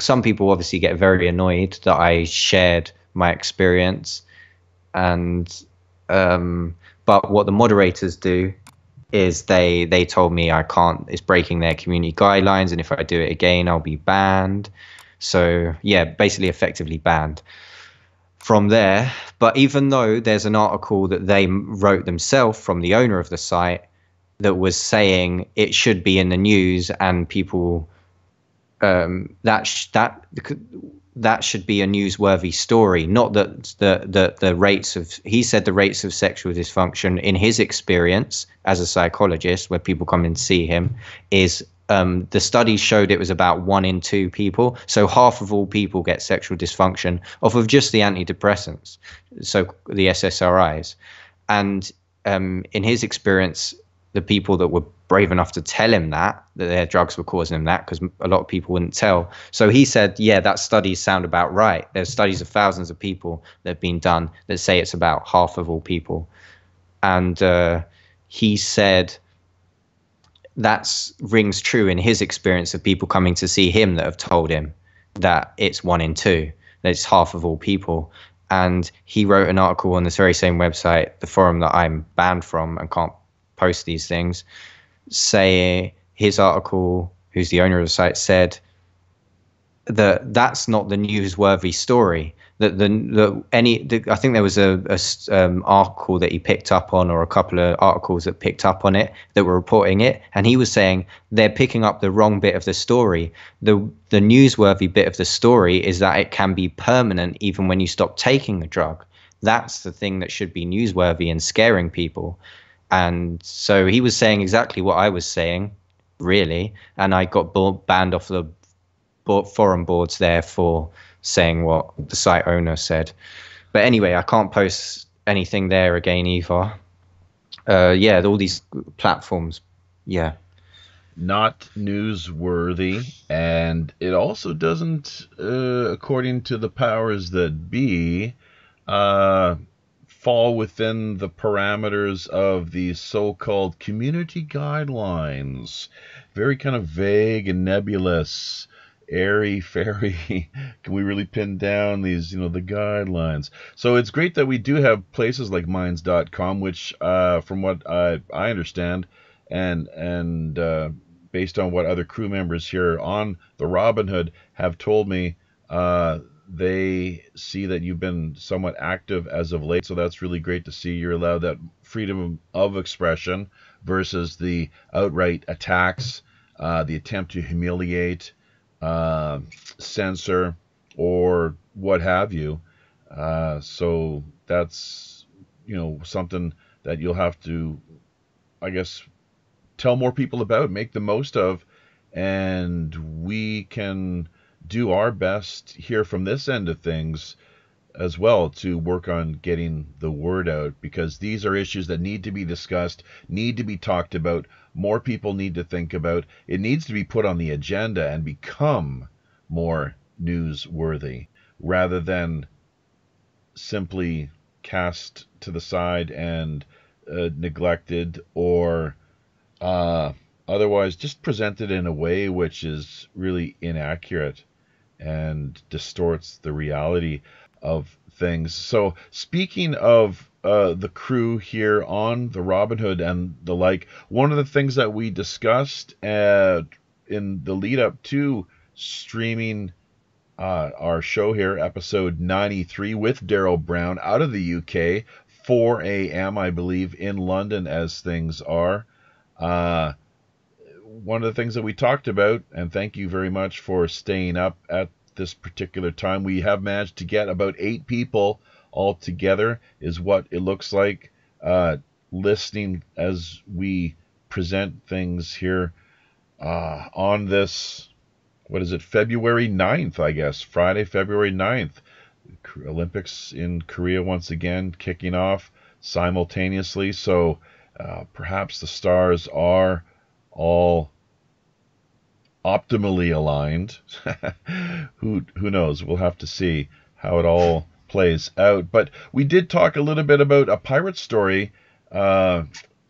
some people obviously get very annoyed that I shared my experience, and but what the moderators do is they told me I can't. It's breaking their community guidelines, and if I do it again, I'll be banned. So yeah, basically effectively banned from there. But even though there's an article that they wrote themselves from the owner of the site that was saying it should be in the news, and people that should be a newsworthy story. Not that the rates of, he said the rates of sexual dysfunction in his experience as a psychologist, where people come in to see him, is the studies showed it was about 1 in 2 people. So half of all people get sexual dysfunction off of just the antidepressants, so the SSRIs. And in his experience, the people that were brave enough to tell him that their drugs were causing him that, because a lot of people wouldn't tell. So he said, yeah, that studies sound about right. There's studies of thousands of people that have been done that say it's about half of all people. And he said that rings true in his experience of people coming to see him that have told him that it's 1 in 2, that it's half of all people. And he wrote an article on this very same website, the forum that I'm banned from and can't post these things, say his article, who's the owner of the site, said that that's not the newsworthy story. That I think there was a article that he picked up on, or a couple of articles that picked up on it that were reporting it, and he was saying they're picking up the wrong bit of the story. The newsworthy bit of the story is that it can be permanent even when you stop taking the drug. That's the thing that should be newsworthy and scaring people. And so he was saying exactly what I was saying, really, and I got banned off the forum boards there for saying what the site owner said. But anyway, I can't post anything there again either. Yeah, all these platforms, yeah. Not newsworthy, and it also doesn't, according to the powers that be, fall within the parameters of the so-called community guidelines. Very kind of vague and nebulous, airy-fairy. Can we really pin down these, the guidelines? So it's great that we do have places like minds.com, which, from what I understand, and based on what other crew members here on the Robin Hood have told me, they see that you've been somewhat active as of late, so that's really great to see. You're allowed that freedom of expression versus the outright attacks, the attempt to humiliate, censor, or what have you. So that's, something that you'll have to, I guess, tell more people about, make the most of, and we can do our best here from this end of things as well to work on getting the word out, because these are issues that need to be discussed, need to be talked about, more people need to think about. It needs to be put on the agenda and become more newsworthy rather than simply cast to the side and neglected, or otherwise just presented in a way which is really inaccurate and distorts the reality of things. So speaking of the crew here on the Robin Hood and the like, one of the things that we discussed in the lead up to streaming our show here, episode 93 with Daryl Brown out of the UK, 4 a.m. I believe in London as things are. One of the things that we talked about, and thank you very much for staying up at this particular time, we have managed to get about 8 people all together, is what it looks like, listening as we present things here on this, February 9th, I guess, Friday, February 9th. Olympics in Korea once again kicking off simultaneously, so perhaps the stars are all optimally aligned. Who knows? We'll have to see how it all plays out. But we did talk a little bit about a pirate story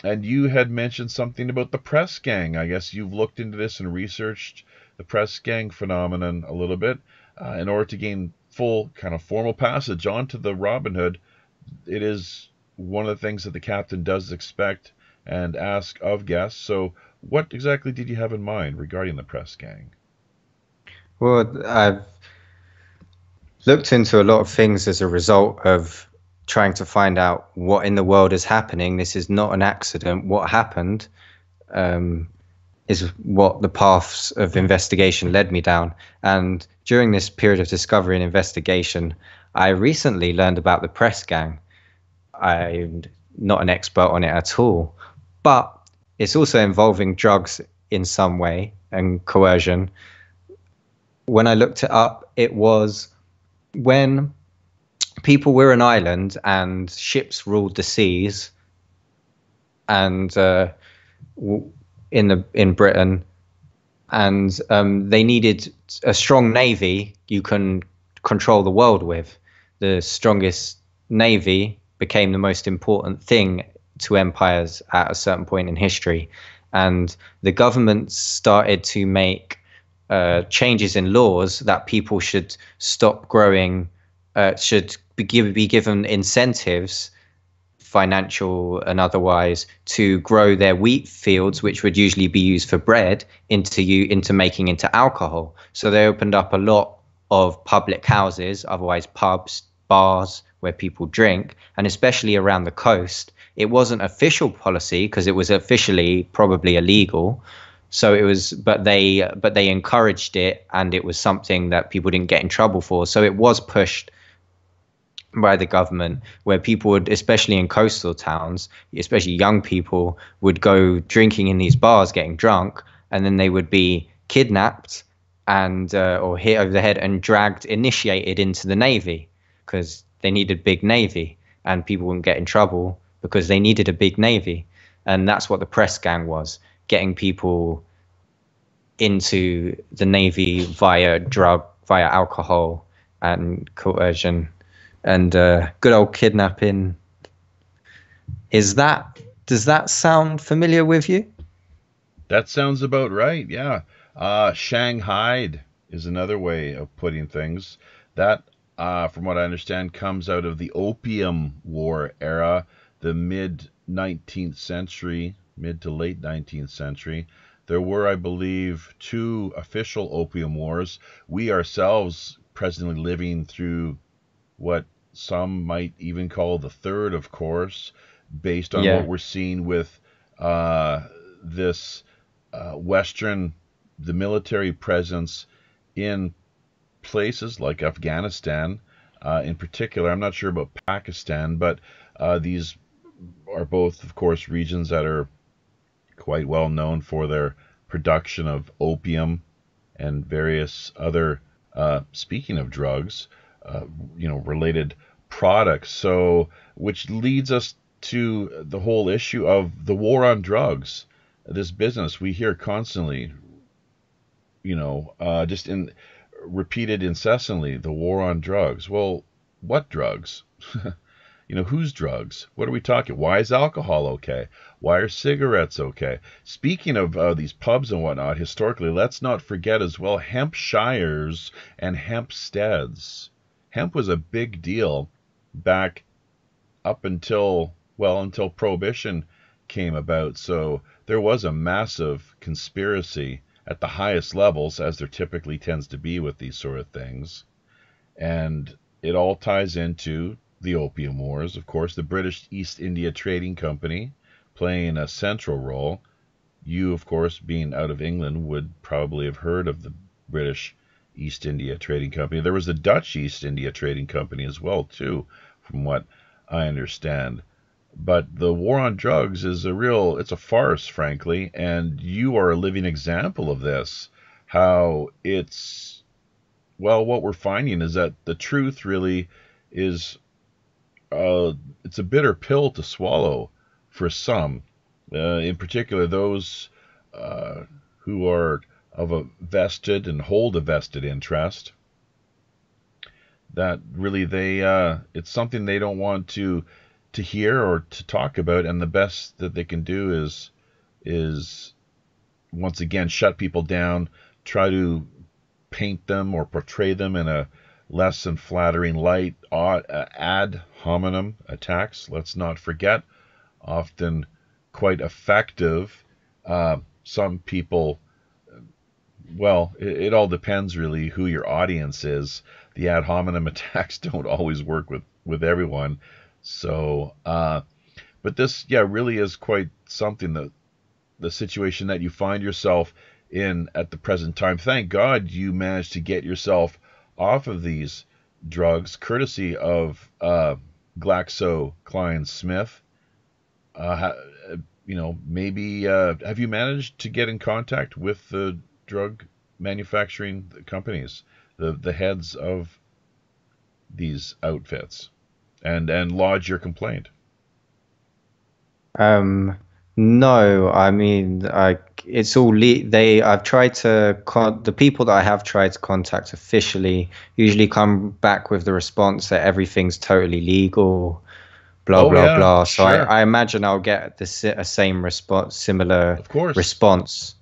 And you had mentioned something about the press gang. I guess you've looked into this and researched the press gang phenomenon a little bit in order to gain full kind of formal passage onto the Robin Hood. It is one of the things that the captain does expect and ask of guests. So what exactly did you have in mind regarding the press gang? Well, I've looked into a lot of things as a result of trying to find out what in the world is happening. This is not an accident. What happened is what the paths of investigation led me down. And during this period of discovery and investigation, I recently learned about the press gang. I'm not an expert on it at all, but it's also involving drugs in some way and coercion. When I looked it up, it was when people were an island and ships ruled the seas, and in Britain, and they needed a strong navy you can control the world with. The strongest navy became the most important thing to empires at a certain point in history, and the government started to make changes in laws that people should stop growing, should be given incentives, financial and otherwise, to grow their wheat fields, which would usually be used for bread, into making into alcohol. So they opened up a lot of public houses, otherwise pubs, bars, where people drink, and especially around the coast. It wasn't official policy because it was officially probably illegal. So it was, but they encouraged it, and it was something that people didn't get in trouble for. So it was pushed by the government, where people would, especially in coastal towns, especially young people, would go drinking in these bars, getting drunk, and then they would be kidnapped and or hit over the head and initiated into the navy, because they needed a big navy, and people wouldn't get in trouble because they needed a big navy. And that's what the press gang was, getting people into the navy via alcohol and coercion and good old kidnapping. Does that sound familiar with you? That sounds about right, yeah. Shanghaied is another way of putting things. That, from what I understand, comes out of the Opium War era, the mid to late 19th century. There were, I believe, 2 official opium wars. We ourselves presently living through what some might even call the third, of course, based on what we're seeing with this the military presence in places like Afghanistan, in particular. I'm not sure about Pakistan, but these are both, of course, regions that are quite well known for their production of opium and various other, speaking of drugs, related products. So, which leads us to the whole issue of the war on drugs. This business we hear constantly, repeated incessantly, the war on drugs. Well, what drugs? Whose drugs? What are we talking? Why is alcohol okay? Why are cigarettes okay? Speaking of these pubs and whatnot, historically, let's not forget as well Hampshires and Hampsteads. Hemp was a big deal back up until Prohibition came about. So there was a massive conspiracy at the highest levels, as there typically tends to be with these sort of things. And it all ties into the Opium Wars. Of course, the British East India Trading Company playing a central role. You, of course, being out of England, would probably have heard of the British East India Trading Company. There was the Dutch East India Trading Company as well, too, from what I understand. But the war on drugs is it's a farce, frankly, and you are a living example of this. How what we're finding is that the truth really is, it's a bitter pill to swallow for some, in particular those who are of a vested and hold a vested interest. That really it's something they don't want to to hear or to talk about, and the best that they can do is once again shut people down, try to paint them or portray them in a less than flattering light. Ad hominem attacks, let's not forget, often quite effective. Some people, well, it all depends really who your audience is. The ad hominem attacks don't always work with everyone. So, but this, yeah, really is quite something, that the situation that you find yourself in at the present time. Thank God you managed to get yourself off of these drugs, courtesy of GlaxoSmithKline. Maybe have you managed to get in contact with the drug manufacturing companies, the heads of these outfits, and lodge your complaint? No, I mean, it's all I've tried to the people that I have tried to contact officially usually come back with the response that everything's totally legal, blah Oh blah yeah, blah. So sure. I imagine I'll get a same response, similar Of course. response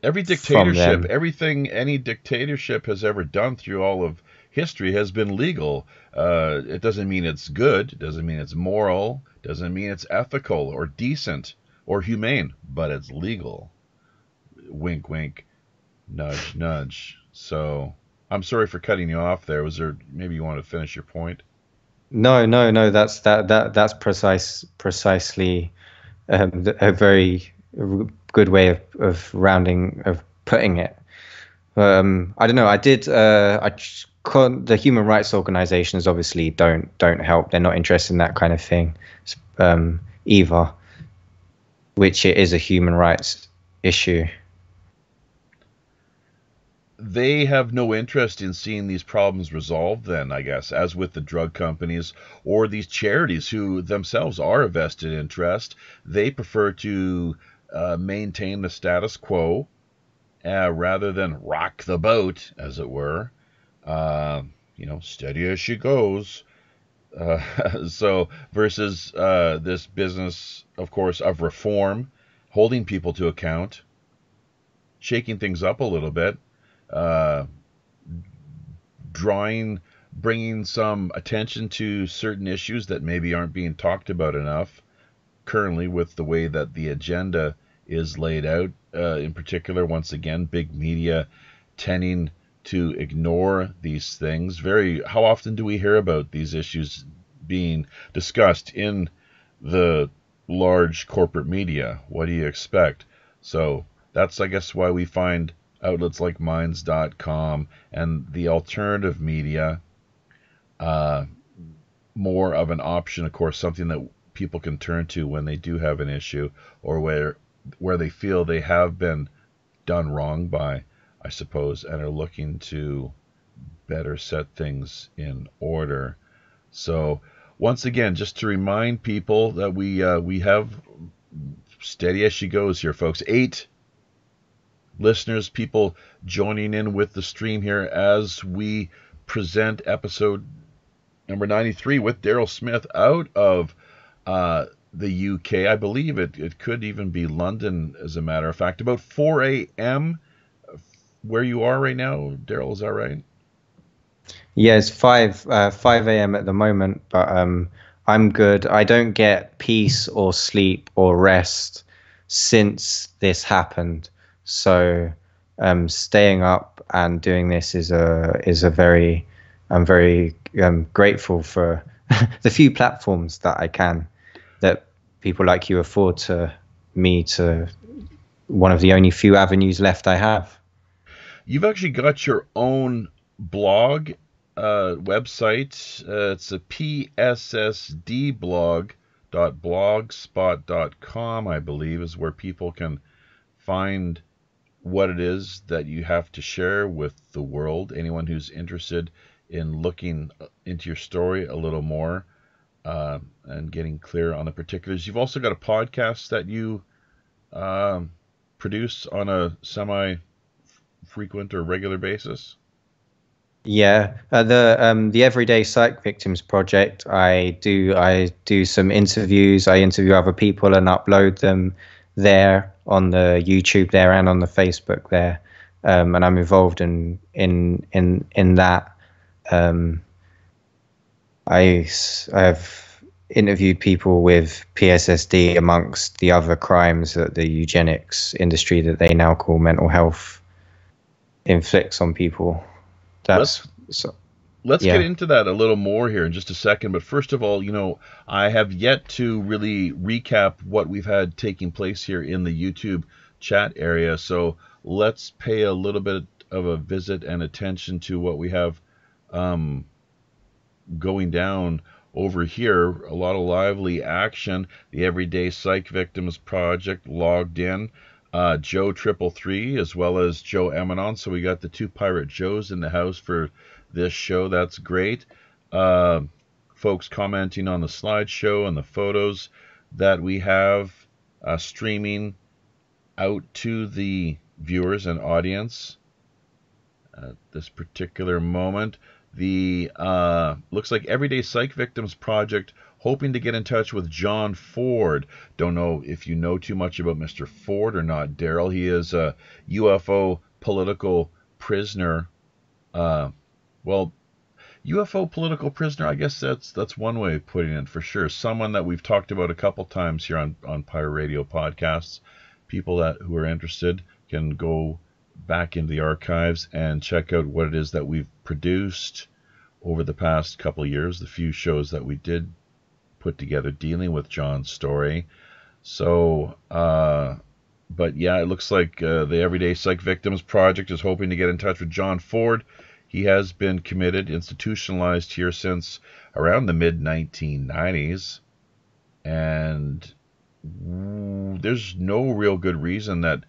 Every from dictatorship, them. everything any dictatorship has ever done through all of history has been legal. It doesn't mean it's good, it doesn't mean it's moral, doesn't mean it's ethical or decent or humane, but it's legal. Wink, wink, nudge, nudge. So I'm sorry for cutting you off there. Was there, maybe you want to finish your point? No, no, no. That's precisely a very good way of putting it. I don't know. I did. The human rights organizations obviously don't help. They're not interested in that kind of thing, either. Which it is a human rights issue. They have no interest in seeing these problems resolved then, I guess, as with the drug companies or these charities who themselves are a vested interest. They prefer to maintain the status quo rather than rock the boat, as it were. Steady as she goes. So versus this business, of course, of reform, holding people to account, shaking things up a little bit, uh, bringing some attention to certain issues that maybe aren't being talked about enough currently with the way that the agenda is laid out. In particular, once again, big media tending to ignore these things. How often do we hear about these issues being discussed in the large corporate media? What do you expect? So that's, I guess, why we find outlets like minds.com and the alternative media more of an option, of course, something that people can turn to when they do have an issue, or where they feel they have been done wrong by, I suppose, and are looking to better set things in order. So once again, just to remind people that we have, steady as she goes here, folks, 8 listeners, people joining in with the stream here as we present episode number 93 with Daryl Smith out of the UK. I believe it could even be London, as a matter of fact. About 4 a.m. where you are right now, Daryl, is that right? Yeah, it's 5 a.m. at the moment, but I'm good. I don't get peace or sleep or rest since this happened. So staying up and doing this is a very I'm very grateful for the few platforms that people like you afford to me, to one of the only few avenues left I have. You've actually got your own blog website. It's a pssdblog.blogspot.com, I believe, is where people can find what it is that you have to share with the world. Anyone who's interested in looking into your story a little more and getting clear on the particulars. You've also got a podcast that you produce on a semi-frequent or regular basis. Yeah, the Everyday Psych Victims Project. I do some interviews. I interview other people and upload them there on the YouTube there and on the Facebook there, and I'm involved in that. I've interviewed people with PSSD amongst the other crimes that the eugenics industry, that they now call mental health, inflicts on people. Let's get into that a little more here in just a second. But first of all, I have yet to really recap what we've had taking place here in the YouTube chat area. So let's pay a little bit of a visit and attention to what we have going down over here. A lot of lively action. The Everyday Psych Victims Project logged in. Joe 333 as well as Joe Emanon. So we got the two Pirate Joes in the house for this show. That's great. Folks commenting on the slideshow and the photos that we have streaming out to the viewers and audience at this particular moment. The looks like Everyday Psych Victims Project hoping to get in touch with John Ford. Don't know if you know too much about Mr. Ford or not, Daryl. He is a UFO political prisoner. UFO political prisoner, I guess that's one way of putting it for sure. Someone that we've talked about a couple times here on Pirate Radio podcasts. People who are interested can go back into the archives and check out what it is that we've produced over the past couple of years, the few shows that we did put together dealing with John's story. So, but yeah, it looks like the Everyday Psych Victims Project is hoping to get in touch with John Ford. He has been committed, institutionalized here since around the mid-1990s, and there's no real good reason that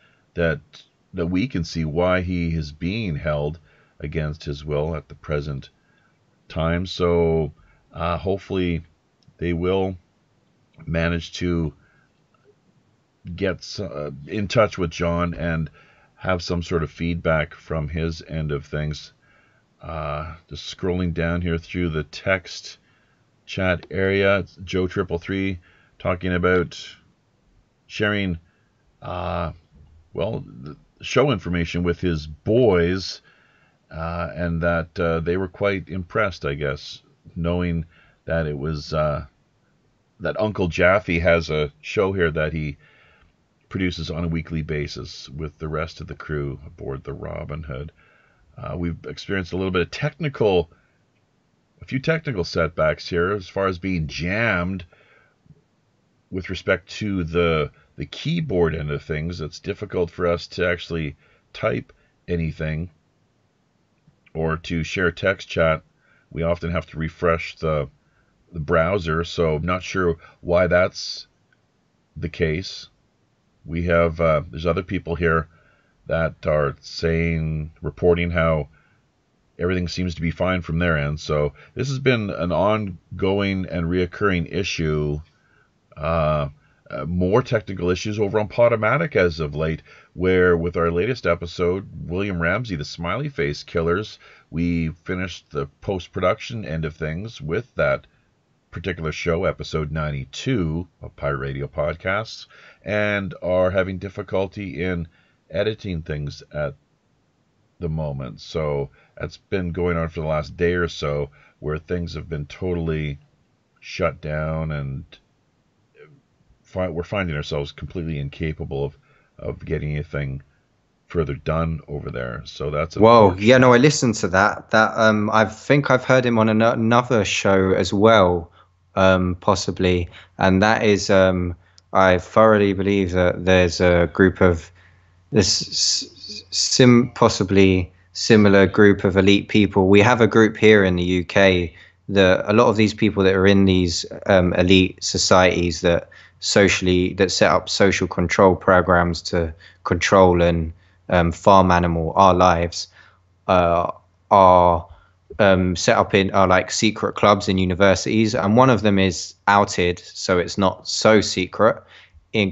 we can see why he is being held against his will at the present time. So hopefully they will manage to get in touch with John and have some sort of feedback from his end of things. Just scrolling down here through the text chat area, it's Joe 333 talking about sharing show information with his boys, and that they were quite impressed, I guess, knowing that it was that Uncle Jaffe has a show here that he produces on a weekly basis with the rest of the crew aboard the Robin Hood. We've experienced a little bit of a few technical setbacks here as far as being jammed with respect to the keyboard end of things. It's difficult for us to actually type anything or to share text chat. We often have to refresh the browser, so I'm not sure why that's the case. We have there's other people here that are reporting how everything seems to be fine from their end. So this has been an ongoing and reoccurring issue. More technical issues over on Podomatic as of late, where with our latest episode, William Ramsey, the Smiley Face Killers, we finished the post-production end of things with that particular show, episode 92 of Pirate Radio Podcasts, and are having difficulty in editing things at the moment. So that's been going on for the last day or so, where things have been totally shut down, and we're finding ourselves completely incapable of getting anything further done over there. So that's yeah, no, I listened to that. I think I've heard him on another show as well, possibly, and that is I thoroughly believe that there's a group of this possibly similar group of elite people. We have a group here in the UK that a lot of these people that are in these elite societies that set up social control programs to control and farm animal our lives are set up in like secret clubs in universities, and one of them is outed, so it's not so secret,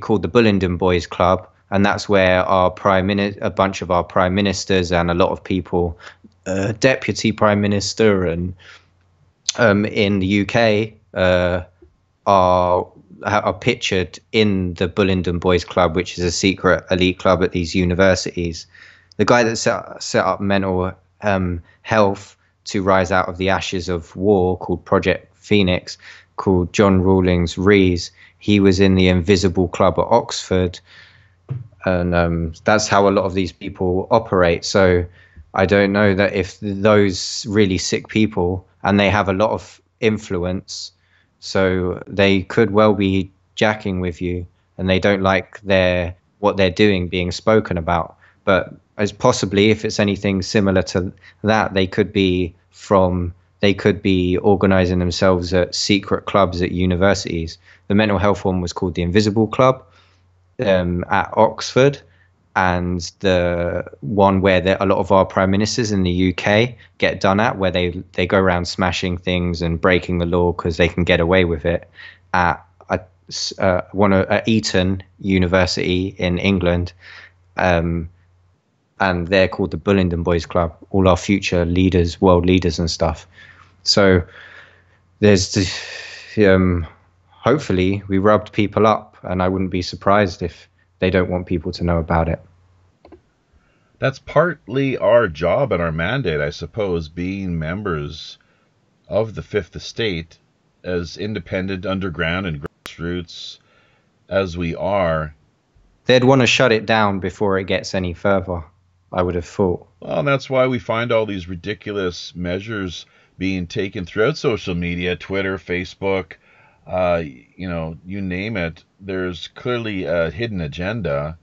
called the Bullingdon Boys Club. And that's where a bunch of our prime ministers and a lot of people deputy prime minister and in the UK are pictured in the Bullingdon Boys Club, which is a secret elite club at these universities. The guy that set up mental health to rise out of the ashes of war, called Project Phoenix, called John Rawlings Rees, he was in the Invisible Club at Oxford. And that's how a lot of these people operate. So I don't know that if those really sick people, and they have a lot of influence, so they could well be jacking with you, and they don't like what they're doing being spoken about. But as possibly, if it's anything similar to that, they could be organizing themselves at secret clubs at universities. The mental health one was called the Invisible Club at Oxford, and the one where a lot of our prime ministers in the UK get done at, where they go around smashing things and breaking the law because they can get away with it, at Eton University in England, and they're called the Bullingdon Boys Club. All our future leaders, world leaders and stuff. So there's hopefully we rubbed people up, and I wouldn't be surprised if they don't want people to know about it. That's partly our job and our mandate, I suppose, being members of the Fifth Estate, as independent, underground, and grassroots as we are. They'd want to shut it down before it gets any further, I would have thought. Well, and that's why we find all these ridiculous measures being taken throughout social media, Twitter, Facebook, you name it. There's clearly a hidden agenda,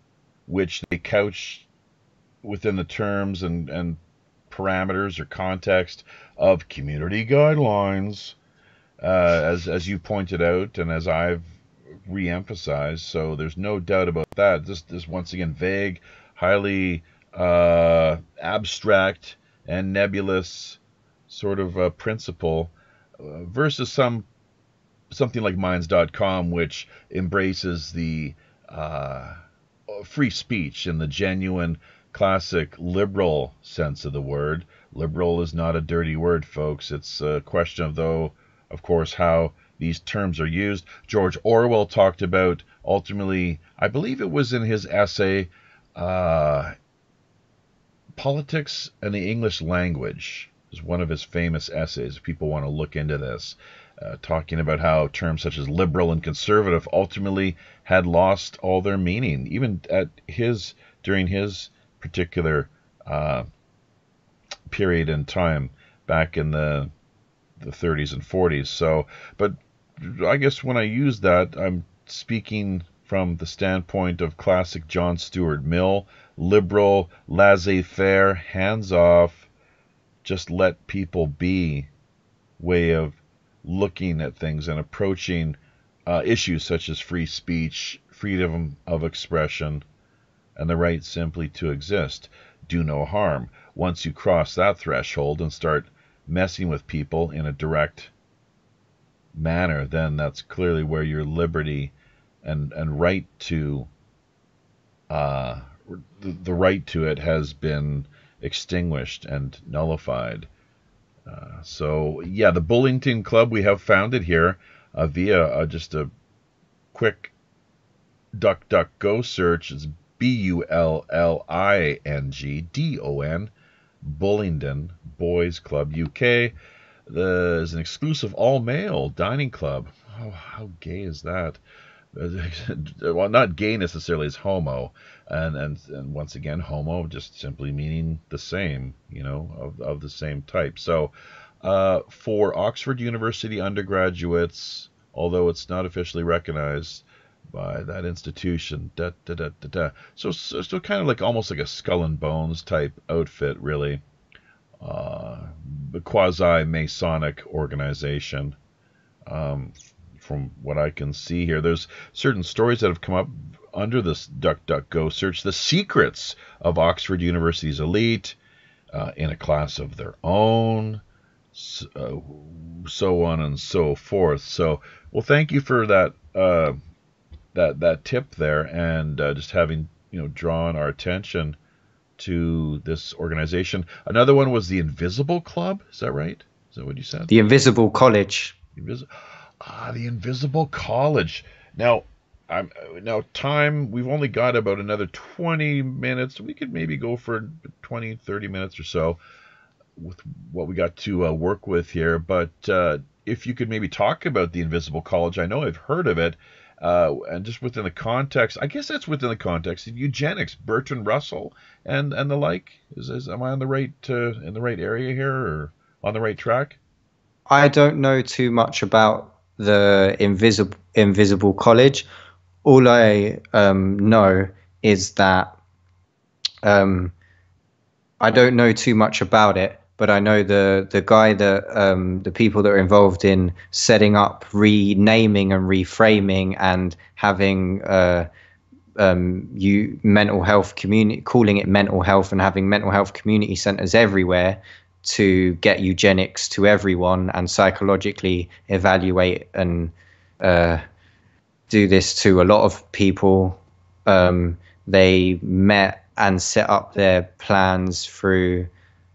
which they couch within the terms and parameters or context of community guidelines, as you pointed out, and as I've re-emphasized. So there's no doubt about that. This once again vague, highly abstract and nebulous sort of principle versus something like Minds.com, which embraces the free speech in the genuine, classic liberal sense of the word. Liberal is not a dirty word, folks. It's a question of course, how these terms are used. George Orwell talked about, ultimately, I believe it was in his essay, Politics and the English Language, is one of his famous essays. If people want to look into this, talking about how terms such as liberal and conservative ultimately had lost all their meaning, even during his particular period in time back in the 30s and 40s. So, but I guess when I use that, I'm speaking from the standpoint of classic John Stuart Mill, liberal, laissez-faire, hands-off, just let people be way of looking at things and approaching issues such as free speech, freedom of expression, and the right simply to exist. Do no harm. Once you cross that threshold and start messing with people in a direct manner, then that's clearly where your liberty and right to the right to it has been extinguished and nullified. So yeah, the Bullingdon Club, we have found it here via just a quick DuckDuckGo search. It's BullingDon, Bullingdon Boys Club UK. There's an exclusive all-male dining club. Oh, how gay is that? Well, not gay necessarily, as homo, and once again, homo just simply meaning the same, of the same type. So for Oxford University undergraduates, although it's not officially recognized by that institution, so kind of like almost like a Skull and Bones type outfit, really, the quasi-Masonic organization. From what I can see here, there's certain stories that have come up under this DuckDuckGo search. The secrets of Oxford University's elite in a class of their own, so on and so forth. So, well, thank you for that that tip there, and just having drawn our attention to this organization. Another one was the Invisible Club. Is that right? Is that what you said? The Invisible College. The Invisible College. Now, time, we've only got about another 20 minutes. We could maybe go for 20, 30 minutes or so with what we got to work with here. But if you could maybe talk about the Invisible College. I know I've heard of it. And just within the context, I guess that's within the context of eugenics, Bertrand Russell and the like. Am I on the right in the right area here, or on the right track? I don't know too much about the Invisible College. All I know is that I don't know too much about it, but I know the guy that the people that are involved in setting up, renaming and reframing and having mental health community, calling it mental health, and having mental health community centers everywhere to get eugenics to everyone and psychologically evaluate and do this to a lot of people. They met and set up their plans through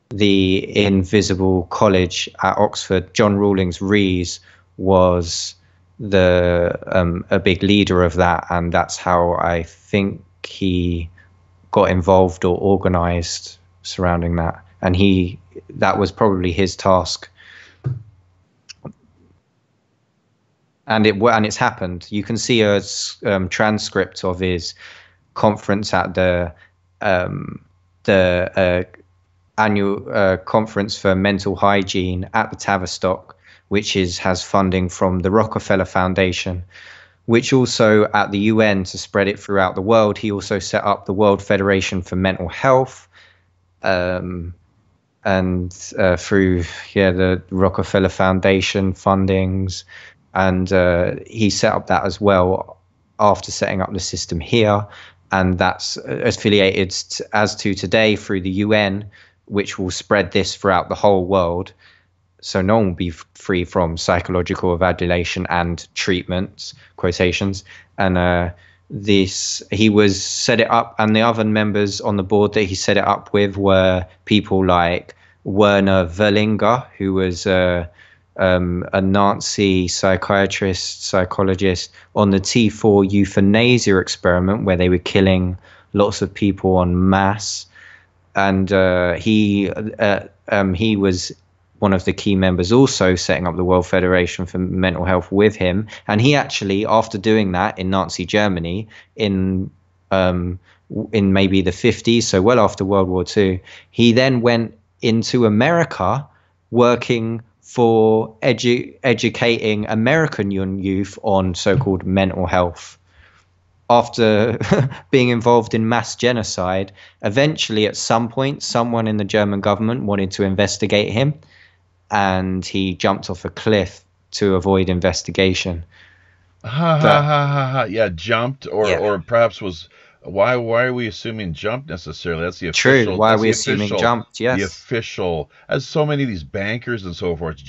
the Invisible College at Oxford. John Rawlings Rees was a big leader of that, and that's how I think he got involved or organized surrounding that. And that was probably his task. And it's happened. You can see a transcript of his conference at the annual conference for mental hygiene at the Tavistock, which has funding from the Rockefeller Foundation, which also at the UN, to spread it throughout the world, he also set up the World Federation for Mental Health, and through the Rockefeller Foundation fundings, and he set up that as well after setting up the system here, and that's affiliated as to today through the UN, which will spread this throughout the whole world. So no one will be free from psychological evaluation and treatments, quotations. And he was set it up, and the other members on the board that he set it up with were people like Werner Verlinger, who was a Nazi psychologist on the T4 euthanasia experiment, where they were killing lots of people en masse. And he was one of the key members also setting up the World Federation for Mental Health with him. And he actually, after doing that in Nazi Germany in maybe the 50s, so well after World War II, he then went into America working for educating American young youth on so-called mental health. After being involved in mass genocide, eventually at some point, someone in the German government wanted to investigate him, and he jumped off a cliff to avoid investigation. Yeah, jumped, or perhaps was. Why are we assuming jumped necessarily? That's the official. True. Why are we assuming jumped? Yes. The official, as so many of these bankers and so forth,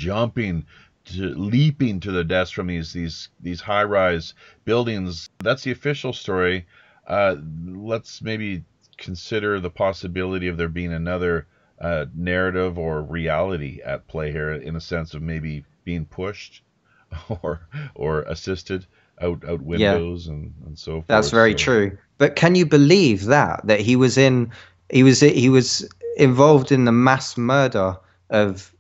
leaping to the desk from these high-rise buildings. That's the official story. Let's maybe consider the possibility of there being another narrative or reality at play here, in a sense of maybe being pushed or assisted out windows and so forth. That's very true. But can you believe that he was involved in the mass murder of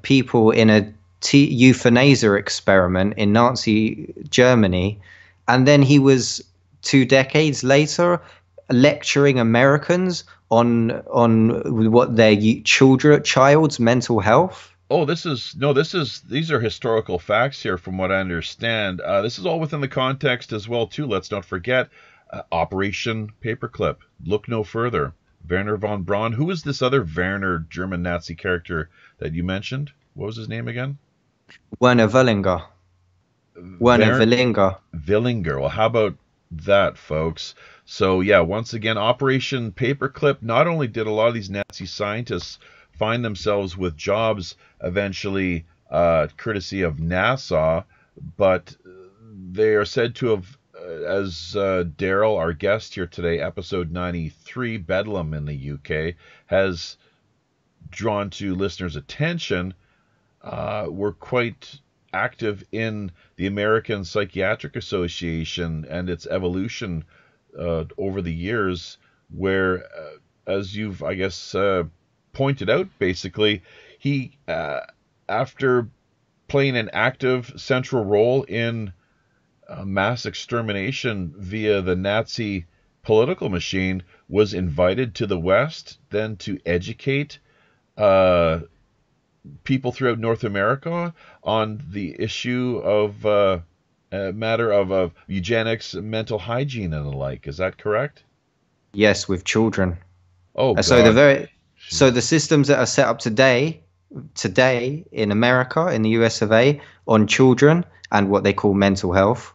people in a euthanasia experiment in Nazi Germany, and then he was 2 decades later lecturing Americans on what their child's mental health? Oh, these are historical facts here from what I understand. This is all within the context as well too. Let's not forget Operation Paperclip. Look no further. Werner von Braun. Who is this other Werner German Nazi character that you mentioned? What was his name again? Werner Verlinger. Verlinger. Well, how about that, folks? So yeah, once again, Operation Paperclip. Not only did a lot of these Nazi scientists find themselves with jobs eventually, courtesy of NASA, but they are said to have as Daryl, our guest here today, episode 93, Bedlam in the UK, has drawn to listeners' attention, we're quite active in the American Psychiatric Association and its evolution over the years, where, as you've, I guess, pointed out, basically, he, after playing an active central role in mass extermination via the Nazi political machine, was invited to the West then to educate people throughout North America on the issue of matter of eugenics, mental hygiene, and the like. Is that correct? Yes, with children. Oh, God. So the systems that are set up today in America, in the US of A, on children and what they call mental health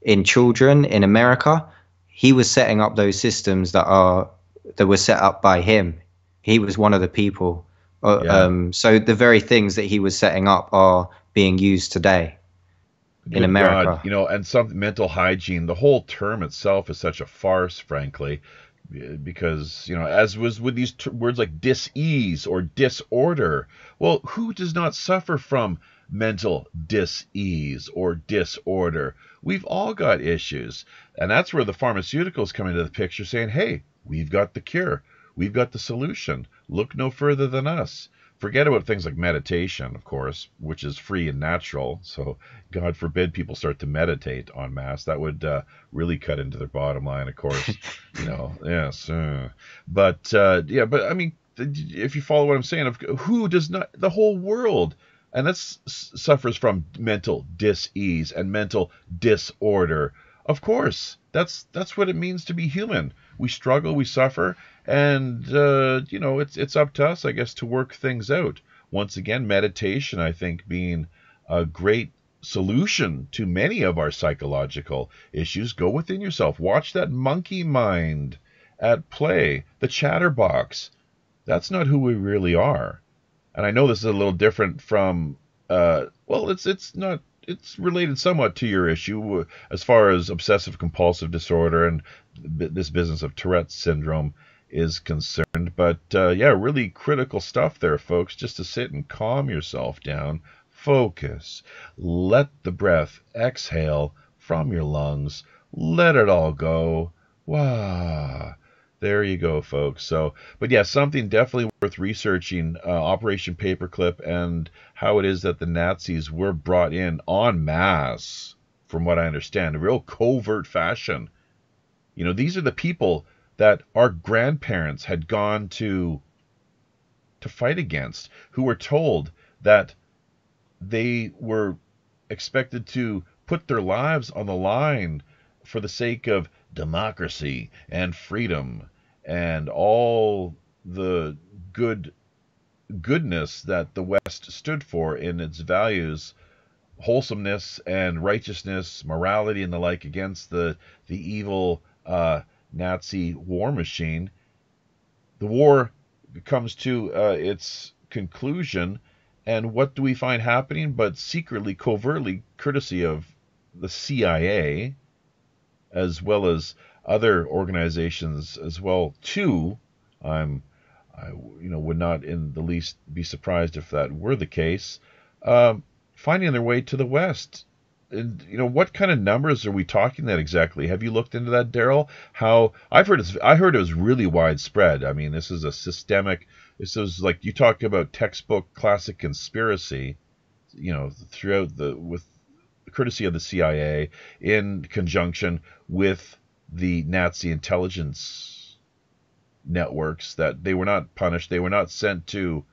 in children in America, he was setting up those systems that were set up by him. He was one of the people. So the very things that he was setting up are being used today in America. God. And some mental hygiene, the whole term itself is such a farce, frankly, because, as was with these words like dis-ease or disorder. Well, who does not suffer from mental dis-ease or disorder? We've all got issues. And that's where the pharmaceuticals come into the picture saying, hey, we've got the cure. We've got the solution. Look no further than us. Forget about things like meditation, of course, which is free and natural. So God forbid people start to meditate en masse. That would really cut into their bottom line, of course. Yes. But I mean, if you follow what I'm saying, who does not? The whole world. And that suffers from mental dis-ease and mental disorder. Of course, that's what it means to be human. We struggle, we suffer, and it's up to us, I guess, to work things out. Once again, meditation, I think, being a great solution to many of our psychological issues. Go within yourself. Watch that monkey mind at play, the chatterbox. That's not who we really are. And I know this is a little different from, it's related somewhat to your issue as far as obsessive compulsive disorder and this business of Tourette's syndrome is concerned. But really critical stuff there, folks, just to sit and calm yourself down, focus, let the breath exhale from your lungs, let it all go. Wow. There you go, folks. So, but yeah, something definitely worth researching, Operation Paperclip, and how it is that the Nazis were brought in en masse, from what I understand, a real covert fashion. These are the people that our grandparents had gone to fight against, who were told that they were expected to put their lives on the line for the sake of democracy and freedom and all the goodness that the West stood for in its values, wholesomeness and righteousness, morality and the like, against the evil Nazi war machine. The war comes to its conclusion, and what do we find happening but secretly, covertly, courtesy of the CIA, as well as other organizations as well too. I would not in the least be surprised if that were the case. Finding their way to the West. And what kind of numbers are we talking that exactly? Have you looked into that, Daryl? How I heard it was really widespread. I mean, this is a systemic. This is like you talk about textbook classic conspiracy. Throughout with courtesy of the CIA in conjunction with the Nazi intelligence networks, that they were not punished. They were not sent to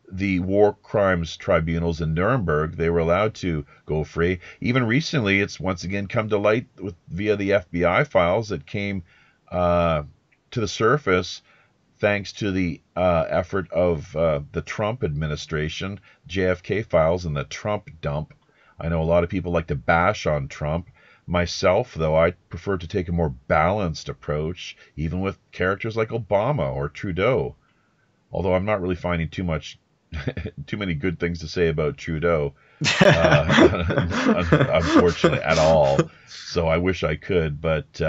the war crimes tribunals in Nuremberg. They were allowed to go free. Even recently, it's once again come to light via the FBI files that came to the surface thanks to the effort of the Trump administration, JFK files and the Trump dump. I know a lot of people like to bash on Trump. Myself, though, I prefer to take a more balanced approach, even with characters like Obama or Trudeau. Although I'm not really finding too much too many good things to say about Trudeau, unfortunately, at all. So I wish I could. But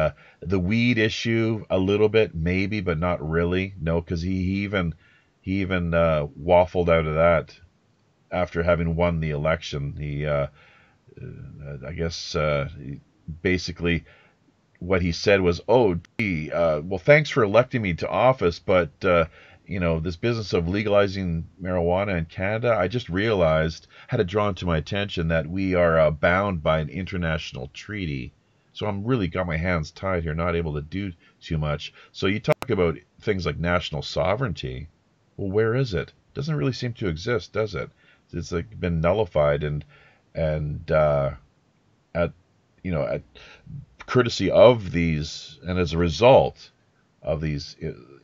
the weed issue, a little bit, maybe, but not really. No, because he even waffled out of that after having won the election. He, I guess, basically what he said was, "Oh, gee, well, thanks for electing me to office, but this business of legalizing marijuana in Canada, I just realized, had it drawn to my attention that we are bound by an international treaty. So I'm really got my hands tied here, not able to do too much." So you talk about things like national sovereignty. Well, where is it? Doesn't really seem to exist, does it? It's like been nullified, and at courtesy of these, and as a result of these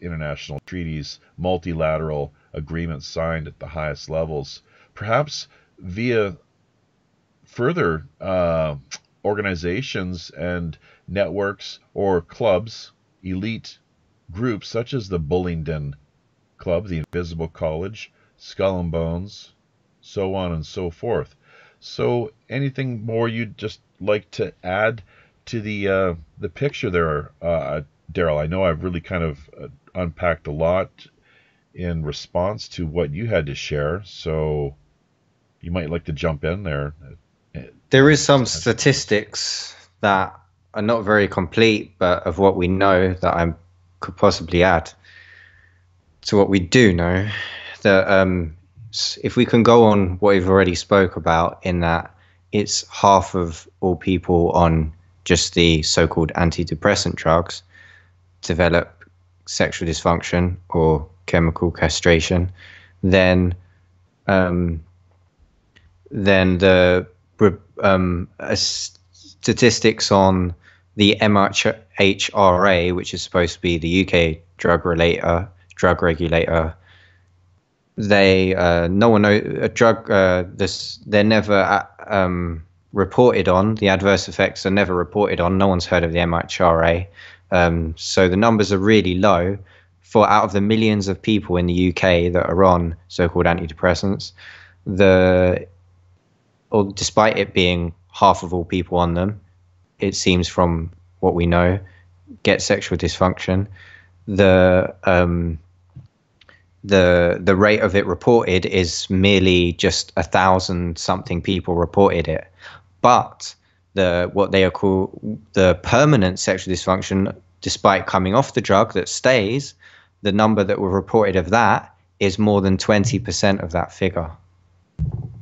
international treaties, multilateral agreements signed at the highest levels, perhaps via further organizations and networks or clubs, elite groups such as the Bullingdon Club, the Invisible College, Skull and Bones, so on and so forth. So anything more you'd just like to add to the picture there, Daryl? I know I've really kind of unpacked a lot in response to what you had to share, so you might like to jump in there. There is some statistics that are not very complete, but of what we know that I could possibly add to what we do know. That if we can go on what we've already spoke about, in that it's half of all people on just the so-called antidepressant drugs develop sexual dysfunction or chemical castration, then the statistics on the MHRA, which is supposed to be the UK drug regulator, they no one knows a drug. They're never reported on. The adverse effects are never reported on. No one's heard of the MHRA. So the numbers are really low. For out of the millions of people in the UK that are on so-called antidepressants, despite it being half of all people on them, it seems from what we know, get sexual dysfunction. The rate of it reported is merely just 1,000 something people reported it. But what they call the permanent sexual dysfunction, despite coming off the drug, that stays, the number that were reported of that is more than 20% of that figure.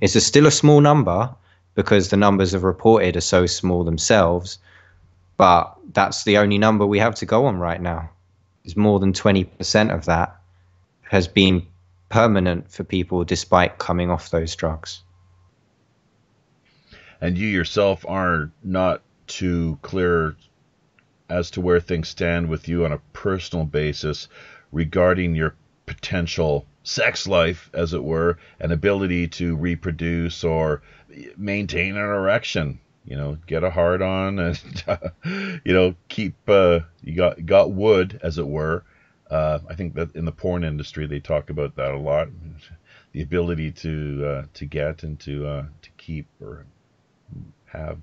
It's still a small number because the numbers of reported are so small themselves, but that's the only number we have to go on right now. Is more than 20% of that has been permanent for people despite coming off those drugs. And you yourself are not too clear as to where things stand with you on a personal basis regarding your potential sex life, as it were, and ability to reproduce or maintain an erection. Get a hard on and keep you got wood, as it were. I think that in the porn industry they talk about that a lot, the ability to get and to keep or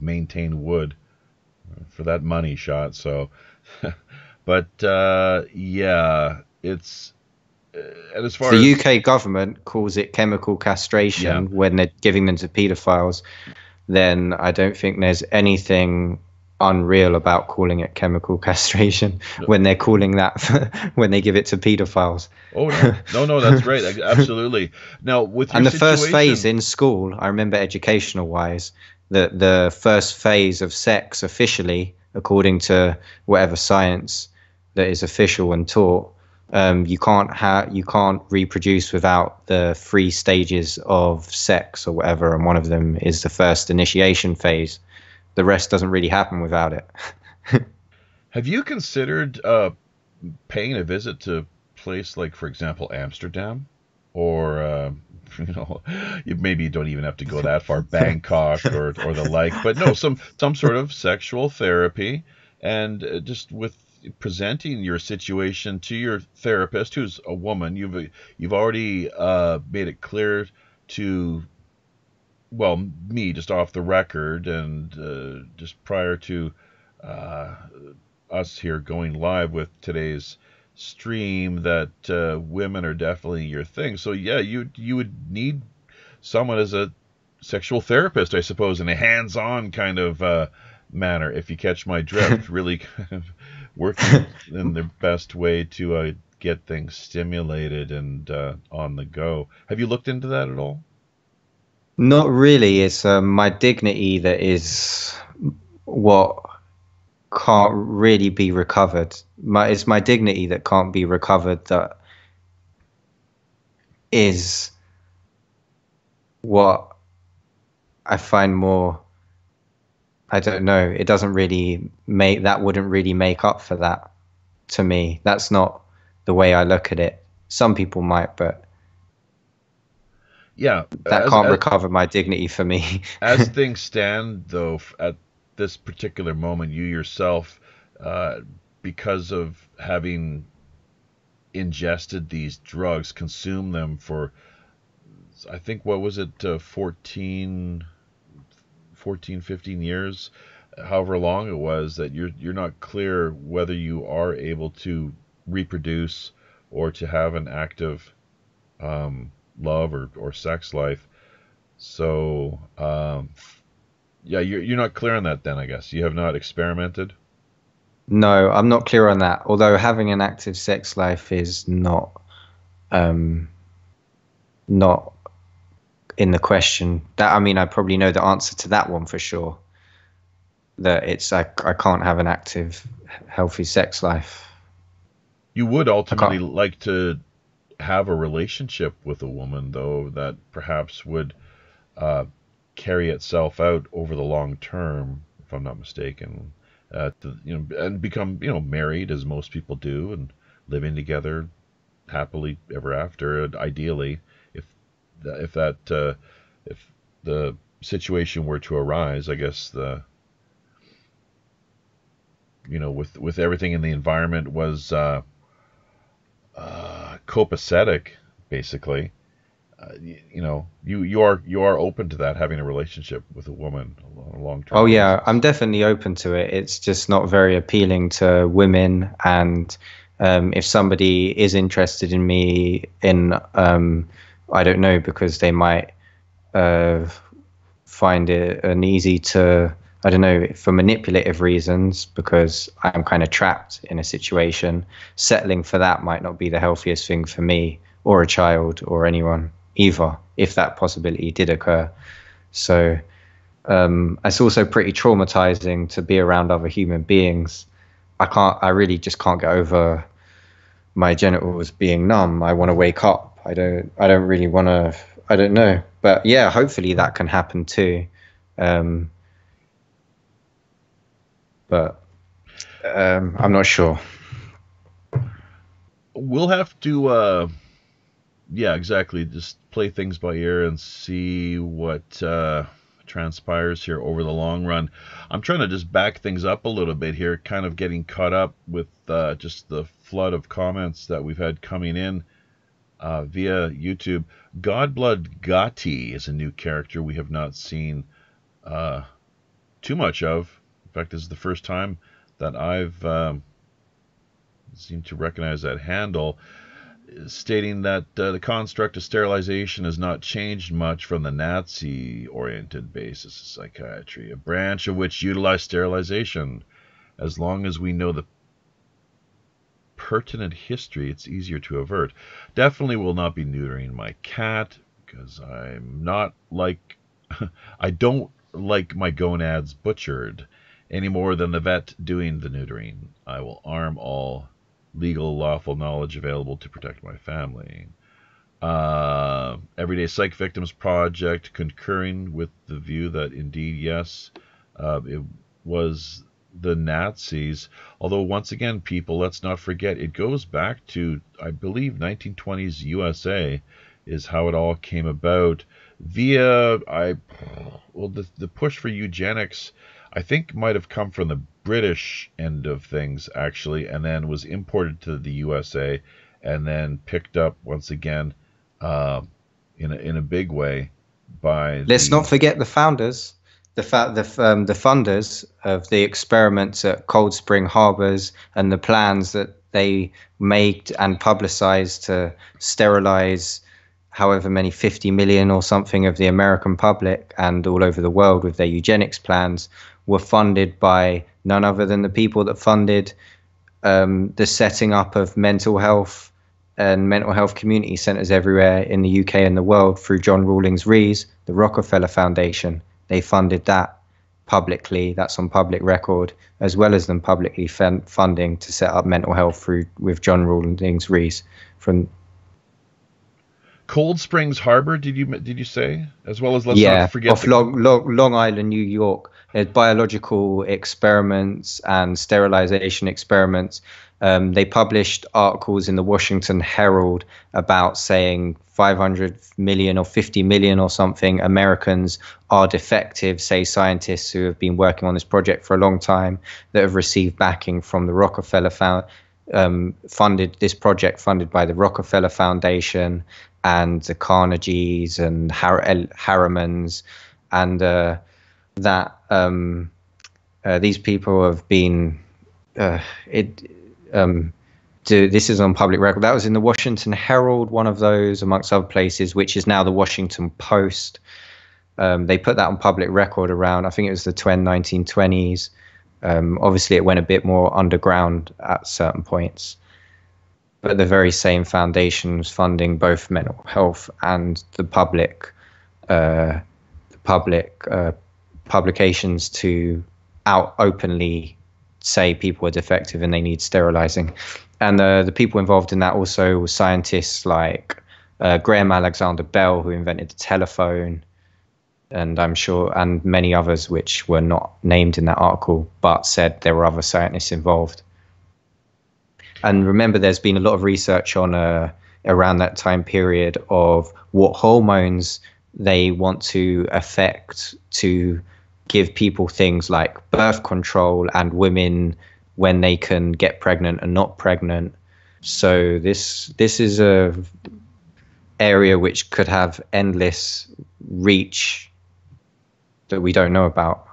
maintain wood for that money shot. So, but yeah, it's and as far the as UK government calls it chemical castration when they're giving them to paedophiles, then I don't think there's anything unreal about calling it chemical castration when they're calling that when they give it to paedophiles. Oh no, that's right, absolutely. Now with your the first phase in school, I remember educational wise, that the first phase of sex officially, according to whatever science that is official and taught, you can't reproduce without the 3 stages of sex or whatever, and one of them is the first initiation phase. The rest doesn't really happen without it. Have you considered paying a visit to a place like, for example, Amsterdam, or maybe you don't even have to go that far, Bangkok or the like, but no, some sort of sexual therapy, and just with presenting your situation to your therapist, who's a woman. You've already made it clear to, well, me, just off the record and just prior to us here going live with today's stream, that women are definitely your thing. So yeah, you would need someone as a sexual therapist, I suppose, in a hands-on kind of manner, if you catch my drift. Really kind of working in the best way to get things stimulated and on the go. Have you looked into that at all? Not really. It's my dignity that is what can't really be recovered. It's my dignity that can't be recovered, that is what I find more, I don't know, it doesn't really wouldn't really make up for that to me. That's not the way I look at it. Some people might, but yeah, that can't recover my dignity for me. As things stand, though, at this particular moment, you yourself, because of having ingested these drugs, consumed them for, I think, what was it, 14, 15 years, however long it was, that you're not clear whether you are able to reproduce or to have an active love or sex life. So yeah, you're not clear on that then, I guess. You have not experimented? No, I'm not clear on that. Although having an active sex life is not in the question. That, I mean, I probably know the answer to that one for sure. That it's I can't have an active, healthy sex life. You would ultimately like to have a relationship with a woman, though, that perhaps would carry itself out over the long term, if I'm not mistaken, and become, married, as most people do, and living together happily ever after. Ideally, if the situation were to arise, I guess with everything in the environment was copacetic, basically. You are open to that, having a relationship with a woman on a long-term Oh yeah, basis. I'm definitely open to it. It's just not very appealing to women, and if somebody is interested in me in I don't know, because they might find it an easy to, I don't know, for manipulative reasons, because I'm kind of trapped in a situation. Settling for that might not be the healthiest thing for me or a child or anyone either, if that possibility did occur. So it's also pretty traumatizing to be around other human beings. I really just can't get over my genitals being numb. I want to wake up. I don't really want to, I don't know. But yeah, hopefully that can happen too. But I'm not sure. We'll have to, yeah, exactly, just play things by ear and see what transpires here over the long run. I'm trying to just back things up a little bit here, kind of getting caught up with just the flood of comments that we've had coming in via YouTube. Godblood Gotti is a new character we have not seen too much of. In fact, this is the first time that I've seemed to recognize that handle, stating that the construct of sterilization has not changed much from the Nazi-oriented basis of psychiatry, a branch of which utilized sterilization. As long as we know the pertinent history, it's easier to avert. Definitely will not be neutering my cat, because I'm not like I don't like my gonads butchered any more than the vet doing the neutering. I will arm all legal, lawful knowledge available to protect my family. Everyday Psych Victims Project concurring with the view that indeed, yes, it was the Nazis. Although, once again, people, let's not forget, it goes back to, I believe, 1920s USA is how it all came about via the push for eugenics. I think might have come from the British end of things, actually, and then was imported to the USA, and then picked up once again in a big way by Let's not forget the founders, the funders of the experiments at Cold Spring Harbors and the plans that they made and publicized to sterilize however many 50 million or something of the American public and all over the world with their eugenics plans were funded by none other than the people that funded the setting up of mental health and mental health community centers everywhere in the UK and the world through John Rawlings Rees, the Rockefeller Foundation. They funded that publicly. That's on public record, as well as them publicly funding to set up mental health with John Rawlings Rees from Cold Springs Harbor. Did you say, as well as let's not forget off Long Island, New York. There's biological experiments and sterilization experiments. They published articles in the Washington Herald about saying 500 million or 50 million or something Americans are defective, say scientists who have been working on this project for a long time that have received backing from the Rockefeller funded this project funded by the Rockefeller Foundation and the Carnegies and Harrimans, and these people have been this is on public record. That was in the Washington Herald, one of those amongst other places, which is now the Washington Post. They put that on public record around, I think it was the 1920s. Obviously it went a bit more underground at certain points, but the very same foundation was funding both mental health and the public publications to out openly say people are defective and they need sterilizing. And the people involved in that also were scientists like Graham Alexander Bell, who invented the telephone, and I'm sure, and many others which were not named in that article, but said there were other scientists involved. And remember, there's been a lot of research on around that time period of what hormones they want to affect to give people things like birth control and women when they can get pregnant and not pregnant. So this is a area which could have endless reach that we don't know about.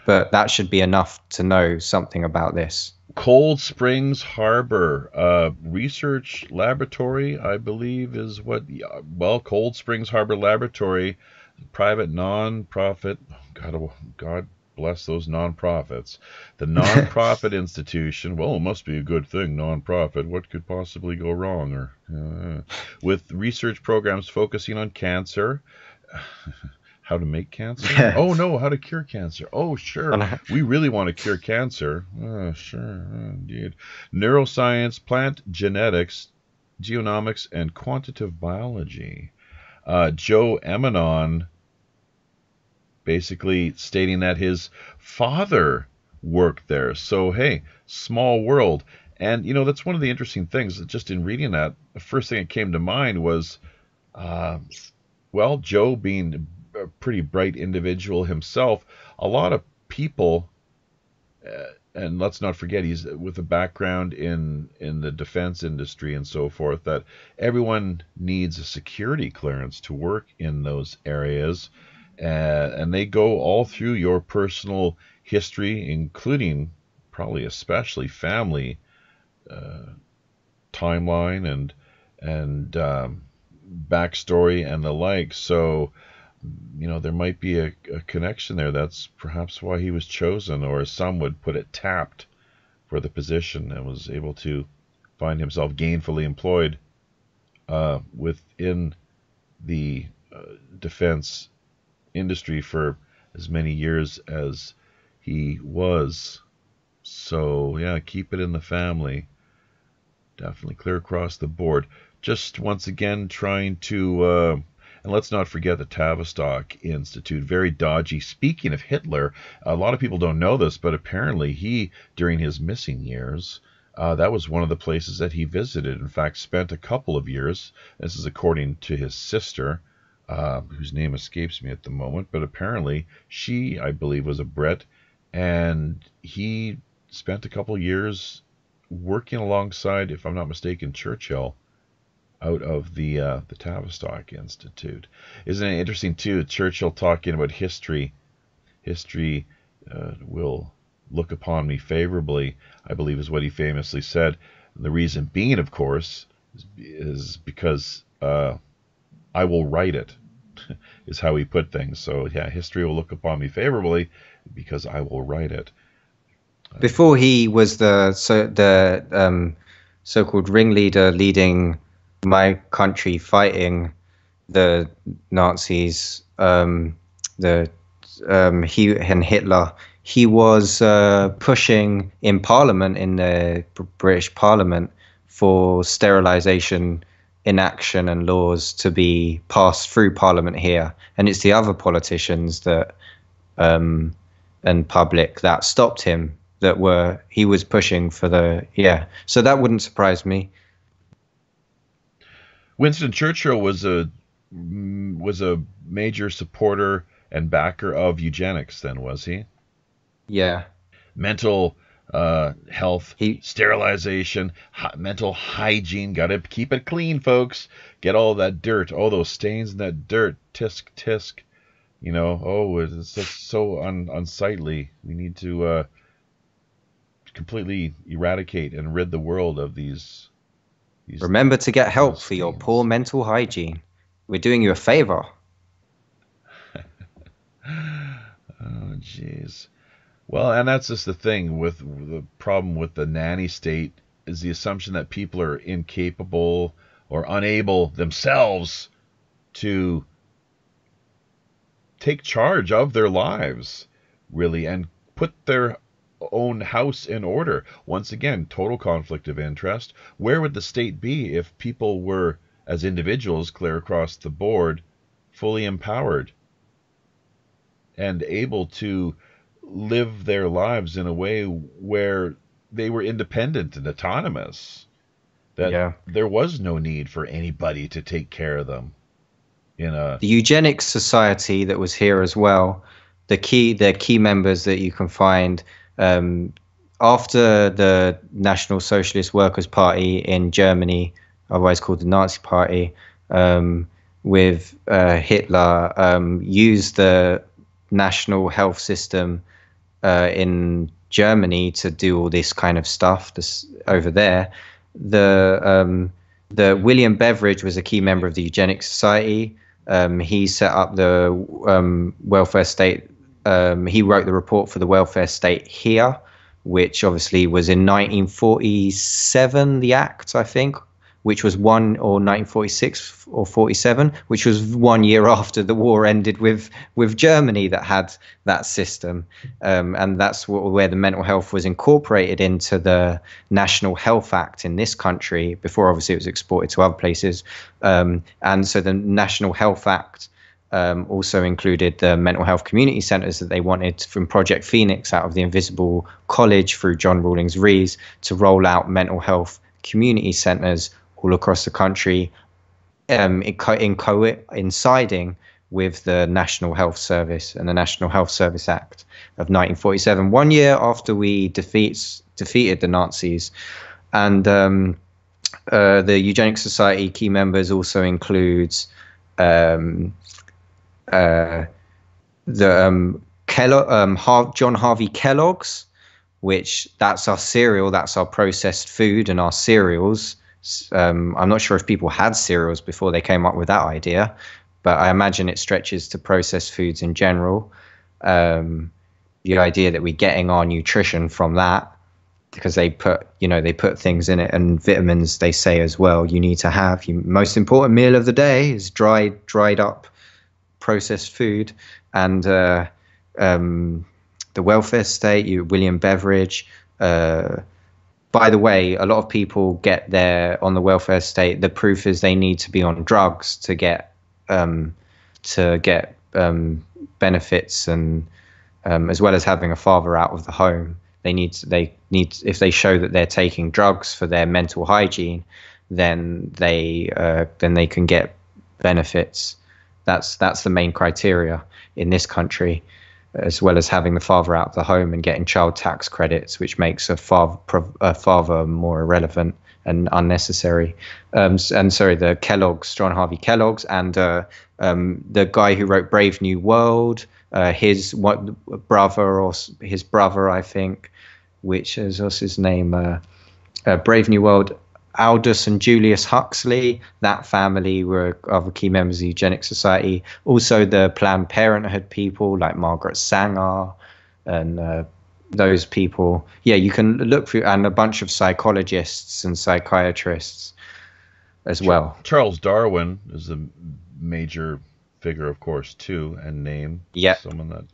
But that should be enough to know something about this. Cold Springs Harbor Research Laboratory, I believe, is what. Well, Cold Springs Harbor Laboratory, private non-profit. God bless those non-profits. The non-profit institution. Well, it must be a good thing, non-profit. What could possibly go wrong? Or with research programs focusing on cancer. How to make cancer? Yeah. Oh, no, how to cure cancer. Oh, sure. We really want to cure cancer. Oh, sure, indeed. Neuroscience, plant genetics, genomics, and quantitative biology. Joe Emanon basically stating that his father worked there. So, hey, small world. And, you know, that's one of the interesting things. Just in reading that, the first thing that came to mind was, well, Joe being a pretty bright individual himself, a lot of people, and let's not forget he's with a background in the defense industry and so forth, that everyone needs a security clearance to work in those areas, and they go all through your personal history, including probably especially family timeline and backstory and the like. So, you know, there might be a connection there. That's perhaps why he was chosen, or as some would put it, tapped for the position, and was able to find himself gainfully employed within the defense industry for as many years as he was. So, yeah, keep it in the family. Definitely clear across the board. Just once again trying to... and let's not forget the Tavistock Institute, very dodgy. Speaking of Hitler, a lot of people don't know this, but apparently he, during his missing years, that was one of the places that he visited. In fact, spent a couple of years, this is according to his sister, whose name escapes me at the moment, but apparently she, I believe, was a Brit, and he spent a couple years working alongside, if I'm not mistaken, Churchill out of the Tavistock Institute. Isn't it interesting, too, Churchill talking about history? History will look upon me favorably, I believe is what he famously said. And the reason being, of course, is because I will write it, is how he put things. So, yeah, history will look upon me favorably because I will write it. Before he was the so-called ringleader leading my country fighting the Nazis, he and Hitler, he was pushing in Parliament, in the British Parliament, for sterilisation, inaction and laws to be passed through Parliament here. And it's the other politicians that and public that stopped him, he was pushing for so that wouldn't surprise me. Winston Churchill was a major supporter and backer of eugenics then, was he? Yeah. Mental health, sterilization, mental hygiene, gotta keep it clean, folks. Get all that dirt, all those stains in that dirt, tisk, tisk. It's just so unsightly. We need to completely eradicate and rid the world of these. Remember to get help for your poor mental hygiene. We're doing you a favor. Oh, jeez. Well, and that's just the thing with the problem with the nanny state, is the assumption that people are incapable or unable themselves to take charge of their lives, really, and put their own house in order. Once again, total conflict of interest. Where would the state be if people were, as individuals, clear across the board, fully empowered and able to live their lives in a way where they were independent and autonomous? That there was no need for anybody to take care of them. The Eugenics Society that was here as well, the key members that you can find after the National Socialist Workers' Party in Germany, otherwise called the Nazi Party, with Hitler, used the national health system in Germany to do all this kind of stuff over there. The William Beveridge was a key member of the Eugenics Society. He set up the welfare state. He wrote the report for the welfare state here, which obviously was in 1947, the act, I think, which was 1946 or 47, which was 1 year after the war ended with Germany that had that system. And that's where the mental health was incorporated into the National Health Act in this country, before obviously it was exported to other places. And so the National Health Act also included the mental health community centres that they wanted, from Project Phoenix out of the Invisible College through John Rawlings Rees, to roll out mental health community centres all across the country, coinciding with the National Health Service and the National Health Service Act of 1947, 1 year after we defeated the Nazis. And the Eugenics Society key members also includes John Harvey Kellogg's, which that's our cereal, that's our processed food and our cereals. I'm not sure if people had cereals before they came up with that idea, but I imagine it stretches to processed foods in general. The idea that we're getting our nutrition from that, because they put things in it, and vitamins, they say as well, you need to have. Your most important meal of the day is dried up processed food. And the welfare state, William Beveridge. By the way, a lot of people get on the welfare state. The proof is they need to be on drugs to get benefits, and as well as having a father out of the home. They need if they show that they're taking drugs for their mental hygiene, then they can get benefits That's the main criteria in this country, as well as having the father out of the home and getting child tax credits, which makes a father more irrelevant and unnecessary. And sorry, the Kellogg's, John Harvey Kellogg's, and the guy who wrote Brave New World, his brother, I think, which is, what's his name? Brave New World, Aldous and Julius Huxley, that family were other key members of the Eugenics Society. Also the Planned Parenthood people like Margaret Sanger and those people. Yeah, you can look through, and a bunch of psychologists and psychiatrists as well. Charles Darwin is a major figure, of course, too, and name. Yeah. Someone that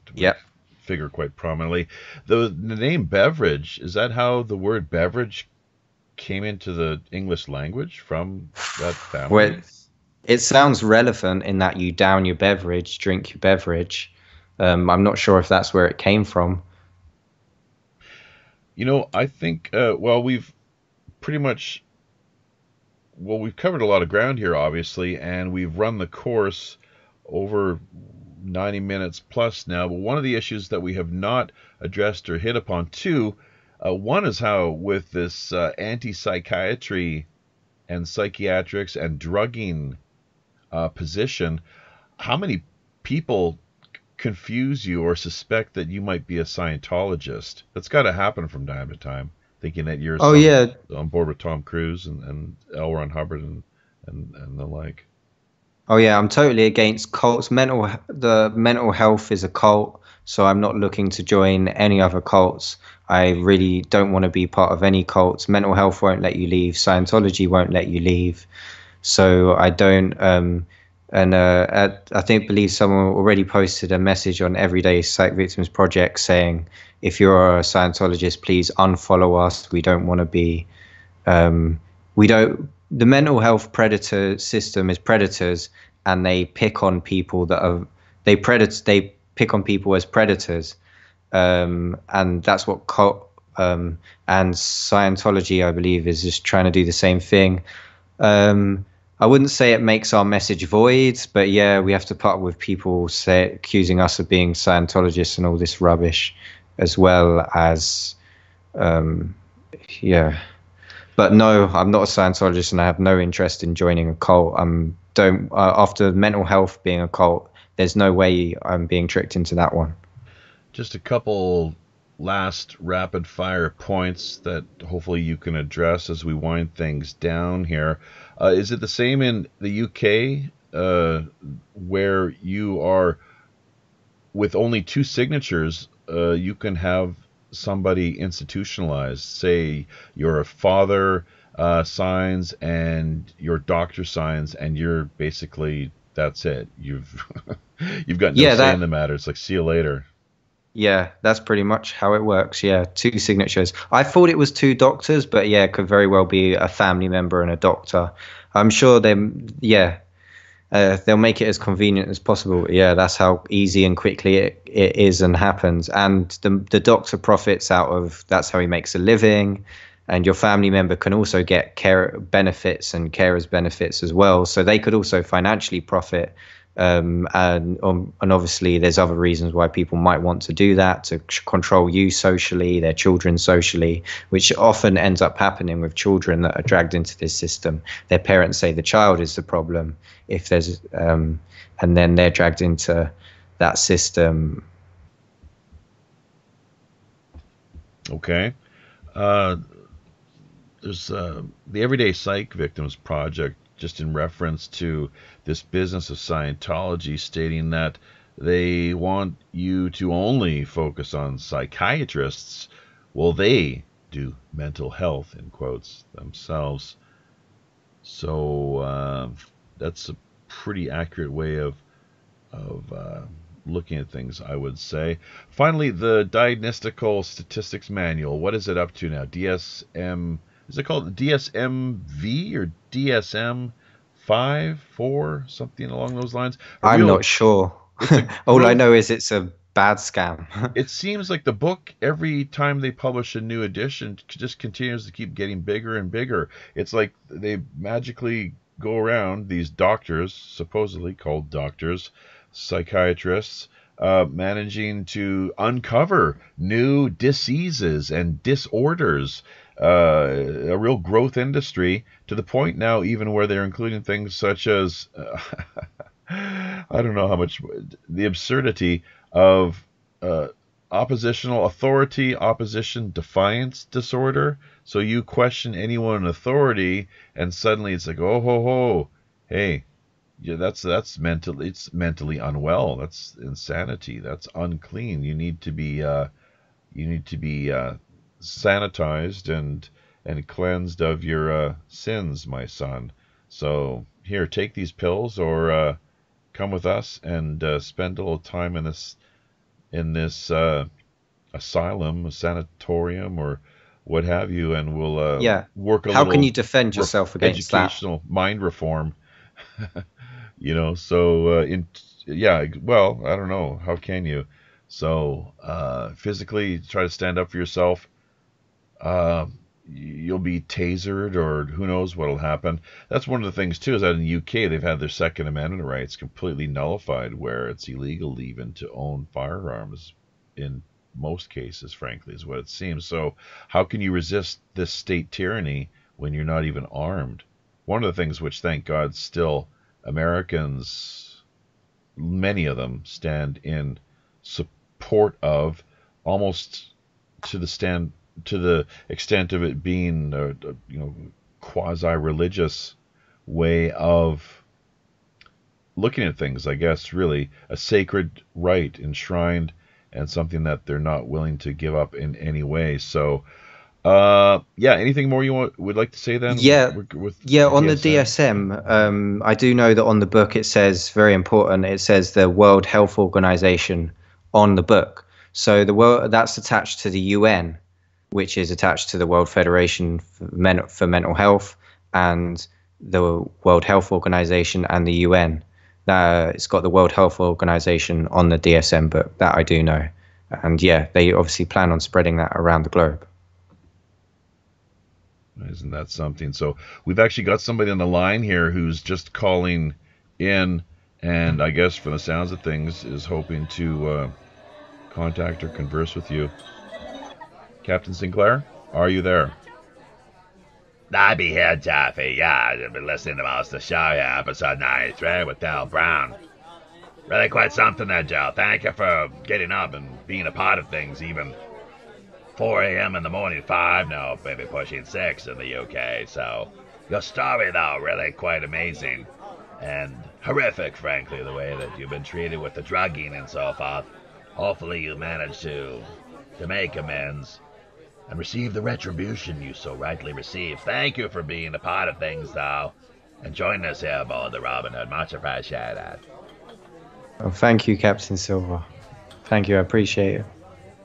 figure quite prominently. The name beverage, is that how the word beverage came into the English language from that family? Well, it sounds relevant in that you down your beverage, drink your beverage. I'm not sure if that's where it came from. You know, I think, we've covered a lot of ground here, obviously, and we've run the course over 90 minutes plus now. But one of the issues that we have not addressed or hit upon, too, one is how with this anti-psychiatry and psychiatrics and drugging position, how many people confuse you or suspect that you might be a Scientologist? That's got to happen from time to time, thinking that you're on board with Tom Cruise and L. Ron Hubbard and the like. Oh yeah, I'm totally against cults. The mental health is a cult, so I'm not looking to join any other cults. I really don't want to be part of any cults. Mental health won't let you leave. Scientology won't let you leave. So I don't. I believe someone already posted a message on Everyday Psych Victims Project saying, if you're a Scientologist, please unfollow us. We don't want to be. The mental health predator system is predators, and they pick on people They pick on people as predators. And that's what and Scientology, I believe, is just trying to do the same thing. I wouldn't say it makes our message void, but yeah, we have to put up with people accusing us of being Scientologists and all this rubbish, as well as, yeah. But no, I'm not a Scientologist, and I have no interest in joining a cult. After mental health being a cult, there's no way I'm being tricked into that one. Just a couple last rapid fire points that hopefully you can address as we wind things down here. Is it the same in the UK, where you are with only 2 signatures, you can have somebody institutionalized? Say your father signs and your doctor signs, and you're basically, that's it. You've got no say in the matter. It's like, see you later. Yeah, that's pretty much how it works. Yeah, 2 signatures. I thought it was 2 doctors, but yeah, it could very well be a family member and a doctor. I'm sure they'll make it as convenient as possible. Yeah, that's how easy and quickly it is and happens. And the doctor profits out of, that's how he makes a living. And your family member can also get care benefits and carers benefits as well. So they could also financially profit. And obviously there's other reasons why people might want to do that, to control you socially, their children socially, which often ends up happening with children that are dragged into this system. Their parents say the child is the problem, if there's and then they're dragged into that system. Okay. There's the Everyday Psych Victims Project, just in reference to this business of Scientology, stating that they want you to only focus on psychiatrists. Well, they do mental health, in quotes, themselves. So that's a pretty accurate way of looking at things, I would say. Finally, the Diagnostical Statistics Manual. What is it up to now? DSM... Is it called DSMV or DSM-5, 4, something along those lines? I'm not sure. All I know is it's a bad scam. It seems like the book, every time they publish a new edition, just continues to keep getting bigger and bigger. It's like they magically go around, these doctors, supposedly called doctors, psychiatrists, managing to uncover new diseases and disorders, a real growth industry, to the point now even where they're including things such as, I don't know how much, the absurdity of oppositional authority, opposition defiance disorder. So you question anyone in authority, and suddenly it's like, oh ho ho, hey, yeah, that's mentally unwell. That's insanity. That's unclean. You need to be sanitized and cleansed of your sins, my son. So here, take these pills, or come with us and spend a little time in this asylum, a sanatorium, or what have you, and we'll work a How little. can you defend yourself against educational mind reform? So well, I don't know. How can you? So physically try to stand up for yourself. You'll be tasered, or who knows what'll happen. That's one of the things too, is that in the UK they've had their Second Amendment rights completely nullified, where it's illegal even to own firearms in most cases, frankly, is what it seems. So how can you resist this state tyranny when you're not even armed? One of the things which, thank God, still Americans, many of them, stand in support of, almost to the extent of it being a quasi-religious way of looking at things, I guess, really a sacred right enshrined, and something that they're not willing to give up in any way. So anything more you would like to say then? On the DSM, I do know that on the book it says, very important, it says the World Health Organization on the book. So that's attached to the UN, which is attached to the World Federation for Mental Health, and the World Health Organization and the UN. It's got the World Health Organization on the DSM book, that I do know. And they obviously plan on spreading that around the globe. Isn't that something? So we've actually got somebody on the line here who's just calling in, and I guess from the sounds of things is hoping to contact or converse with you. Captain Sinclair, are you there? I be here, Jeffy. Yeah, I've been listening to most of the show here, episode 93 with Daryl Brown. Really quite something there, Joe. Thank you for getting up and being a part of things, even 4 a.m. in the morning, 5 now, maybe pushing 6 in the UK. So your story, though, really quite amazing. And horrific, frankly, the way that you've been treated with the drugging and so forth. Hopefully you manage to make amends and receive the retribution you so rightly receive. Thank you for being a part of things, though, and joining us here aboard the Robin Hood. Much appreciated. Well, thank you, Captain Silver. Thank you, I appreciate it.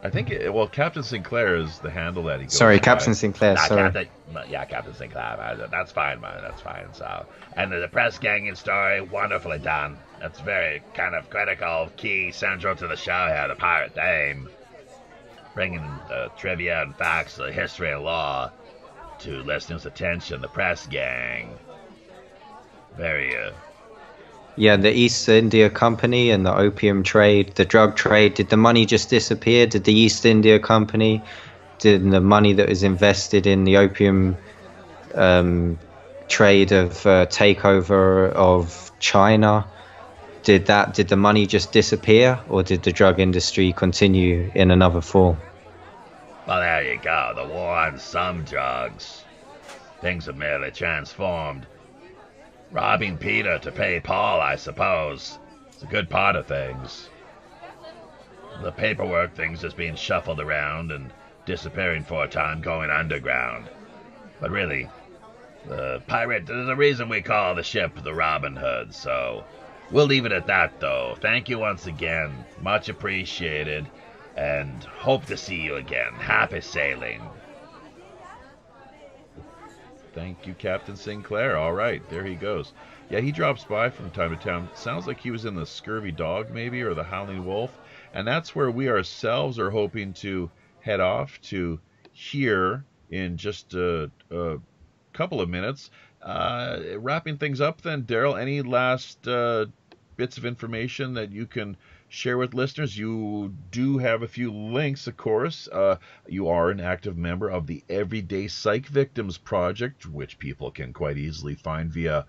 I think, Captain Sinclair is the handle that he goes Sorry, by. Captain Sinclair, sorry. Captain Sinclair. That's fine, man. That's fine. So, and the press ganging story, wonderfully done. That's very kind of critical, key, central to the show here, the Pirate Dame. Bringing the trivia and facts, the history and law to listeners' attention, the press gang. Very, the East India Company and the opium trade, the drug trade, did the money just disappear? Did the East India Company, did the money that was invested in the opium trade of takeover of China, did the money just disappear, or did the drug industry continue in another form? Well, there you go. The war on some drugs. Things have merely transformed. Robbing Peter to pay Paul, I suppose. It's a good part of things. The paperwork, things just being shuffled around and disappearing for a time, going underground. But really, the pirate, there's a reason we call the ship the Robin Hood, so we'll leave it at that, though. Thank you once again. Much appreciated, and hope to see you again. Happy sailing. Thank you, Captain Sinclair. All right, there he goes. Yeah, he drops by from time to time. Sounds like he was in the Scurvy Dog, maybe, or the Howling Wolf. And that's where we ourselves are hoping to head off to here in just a couple of minutes. Wrapping things up then, Daryl, any last bits of information that you can share with listeners? You do have a few links, of course. You are an active member of the Everyday Psych Victims Project, which people can quite easily find via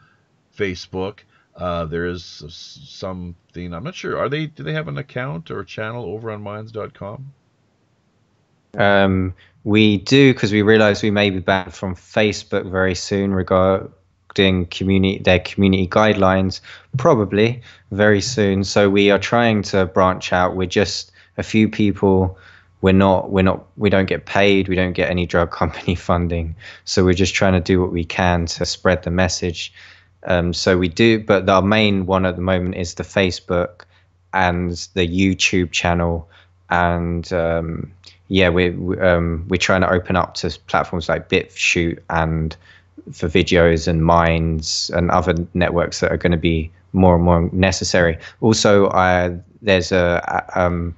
Facebook. There is something, I'm not sure, do they have an account or a channel over on minds.com? We do, because we realize we may be banned from Facebook very soon regarding their community guidelines, probably very soon. So we are trying to branch out. We're just a few people. We don't get paid. We don't get any drug company funding. So we're just trying to do what we can to spread the message. So we do, but our main one at the moment is the Facebook and the YouTube channel, and we're trying to open up to platforms like BitChute and for videos and Minds and other networks that are going to be more and more necessary. Also, there's an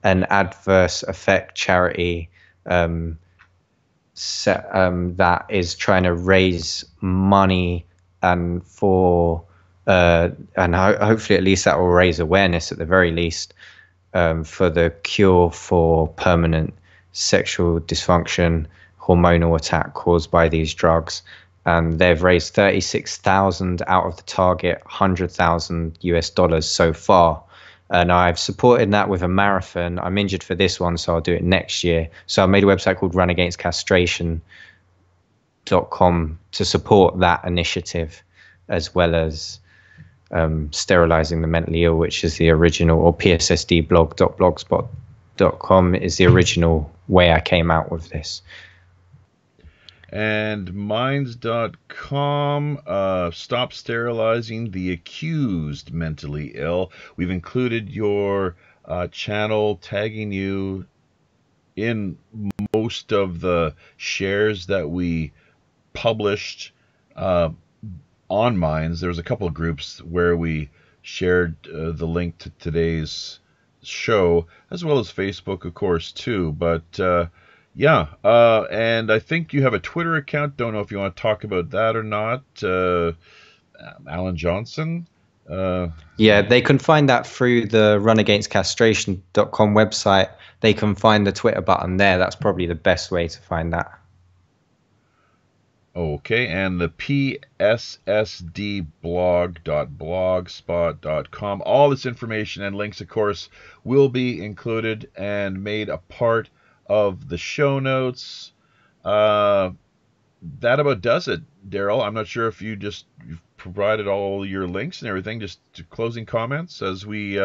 adverse effect charity that is trying to raise money and hopefully at least that will raise awareness at the very least for the cure for permanent sexual dysfunction, hormonal attack caused by these drugs. And they've raised 36,000 out of the target $100,000 so far. And I've supported that with a marathon. I'm injured for this one, so I'll do it next year. So I made a website called runagainstcastration.com to support that initiative, as well as sterilizing the mentally ill, which is the original, or pssdblog.blogspot.com is the original way I came out with this. And minds.com, stop sterilizing the accused mentally ill. We've included your channel, tagging you in most of the shares that we published on Minds. There was a couple of groups where we shared the link to today's show, as well as Facebook, of course, too. But and I think you have a Twitter account. Don't know if you want to talk about that or not. Alan Johnson? Yeah, they can find that through the runagainstcastration.com website. They can find the Twitter button there. That's probably the best way to find that. Okay, and the pssdblog.blogspot.com. All this information and links, of course, will be included and made a part of the show notes. That about does it, Daryl. I'm not sure if you've provided all your links and everything. Just closing comments as we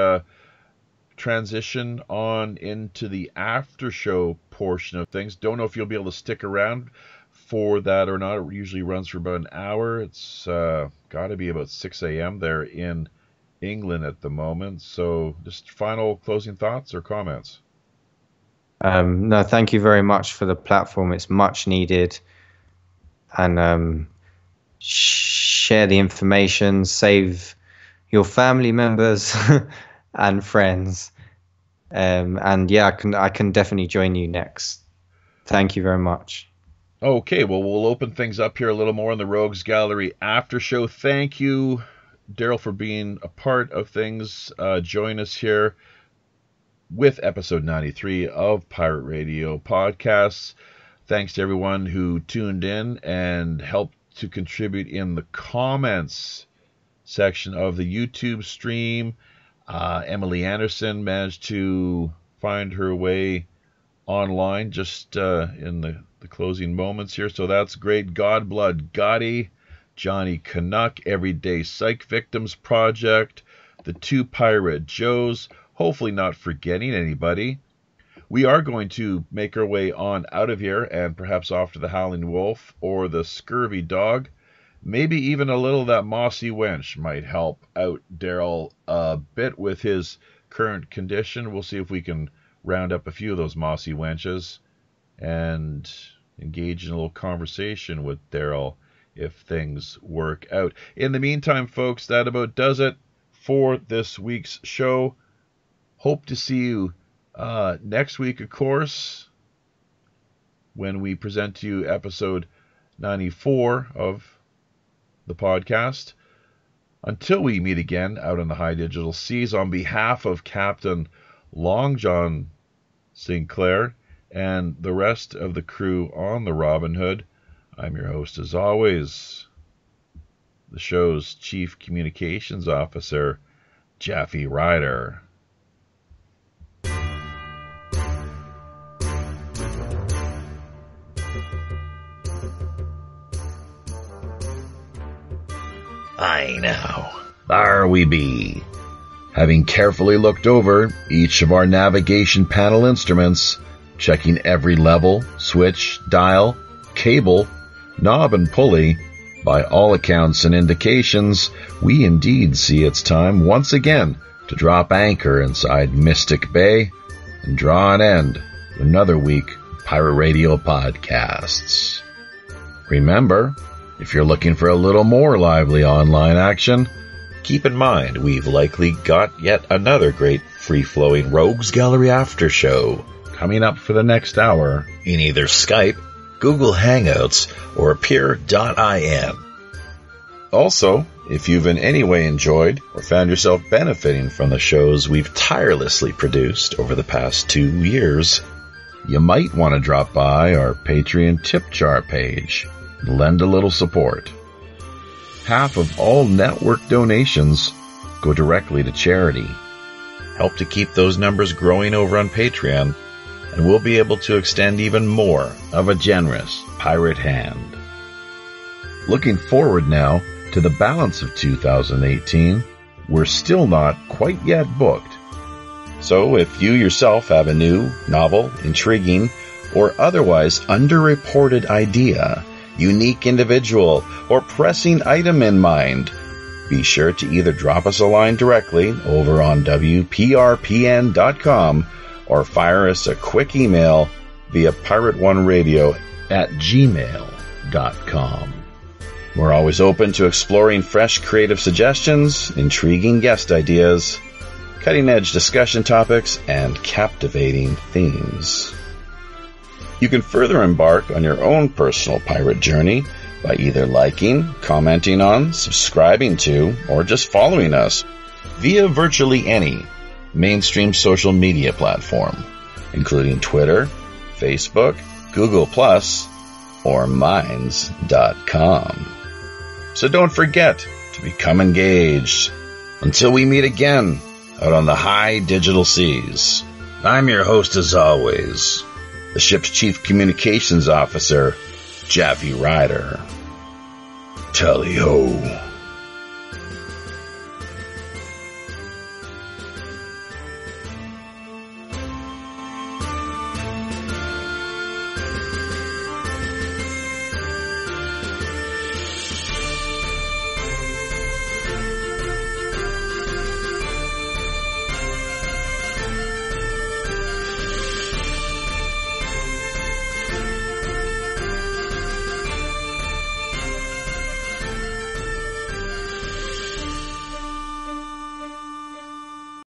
transition on into the after show portion of things. Don't know if you'll be able to stick around for that or not. It usually runs for about an hour. It's got to be about 6 a.m. there in England at the moment. So just final closing thoughts or comments? No, thank you very much for the platform. It's much needed. And share the information, save your family members and friends. And yeah, I can definitely join you next. Thank you very much. Okay, well, we'll open things up here a little more in the Rogues Gallery after show. Thank you, Daryl, for being a part of things. Join us here with episode 93 of Pirate Radio Podcasts. Thanks to everyone who tuned in and helped to contribute in the comments section of the YouTube stream. Emily Anderson managed to find her way online just in the closing moments here, so that's great. Godblood Gotti, Johnny Canuck, Everyday Psych Victims Project, the two Pirate Joes, hopefully not forgetting anybody. We are going to make our way on out of here and perhaps off to the Howling Wolf or the Scurvy Dog. Maybe even a little of that Mossy Wench might help out Daryl a bit with his current condition. We'll see if we can round up a few of those Mossy Wenches and engage in a little conversation with Daryl if things work out. In the meantime, folks, that about does it for this week's show. Hope to see you next week, of course, when we present to you episode 94 of the podcast. Until we meet again out in the high digital seas, on behalf of Captain Long John Sinclair and the rest of the crew on the Robin Hood, I'm your host as always, the show's Chief Communications Officer, Jaffe Ryder. I know. There we be. Having carefully looked over each of our navigation panel instruments, checking every level, switch, dial, cable, knob, and pulley, by all accounts and indications, we indeed see it's time once again to drop anchor inside Mystic Bay and draw an end to another week of Pirate Radio podcasts. Remember, if you're looking for a little more lively online action, keep in mind we've likely got yet another great free-flowing Rogues Gallery after show Coming up for the next hour in either Skype, Google Hangouts, or Appear.in. Also, if you've in any way enjoyed or found yourself benefiting from the shows we've tirelessly produced over the past 2 years, you might want to drop by our Patreon tip jar page and lend a little support. Half of all network donations go directly to charity. Help to keep those numbers growing over on Patreon, and we'll be able to extend even more of a generous pirate hand. Looking forward now to the balance of 2018, we're still not quite yet booked. So if you yourself have a new, novel, intriguing, or otherwise underreported idea, unique individual, or pressing item in mind, be sure to either drop us a line directly over on WPRPN.com or fire us a quick email via pirateoneradio@gmail.com. We're always open to exploring fresh creative suggestions, intriguing guest ideas, cutting-edge discussion topics, and captivating themes. You can further embark on your own personal pirate journey by either liking, commenting on, subscribing to, or just following us via virtually any mainstream social media platform, including Twitter, Facebook, Google+, or Minds.com. So don't forget to become engaged. Until we meet again out on the high digital seas, I'm your host as always, the ship's Chief Communications Officer, Jaffe Ryder. Tally-ho.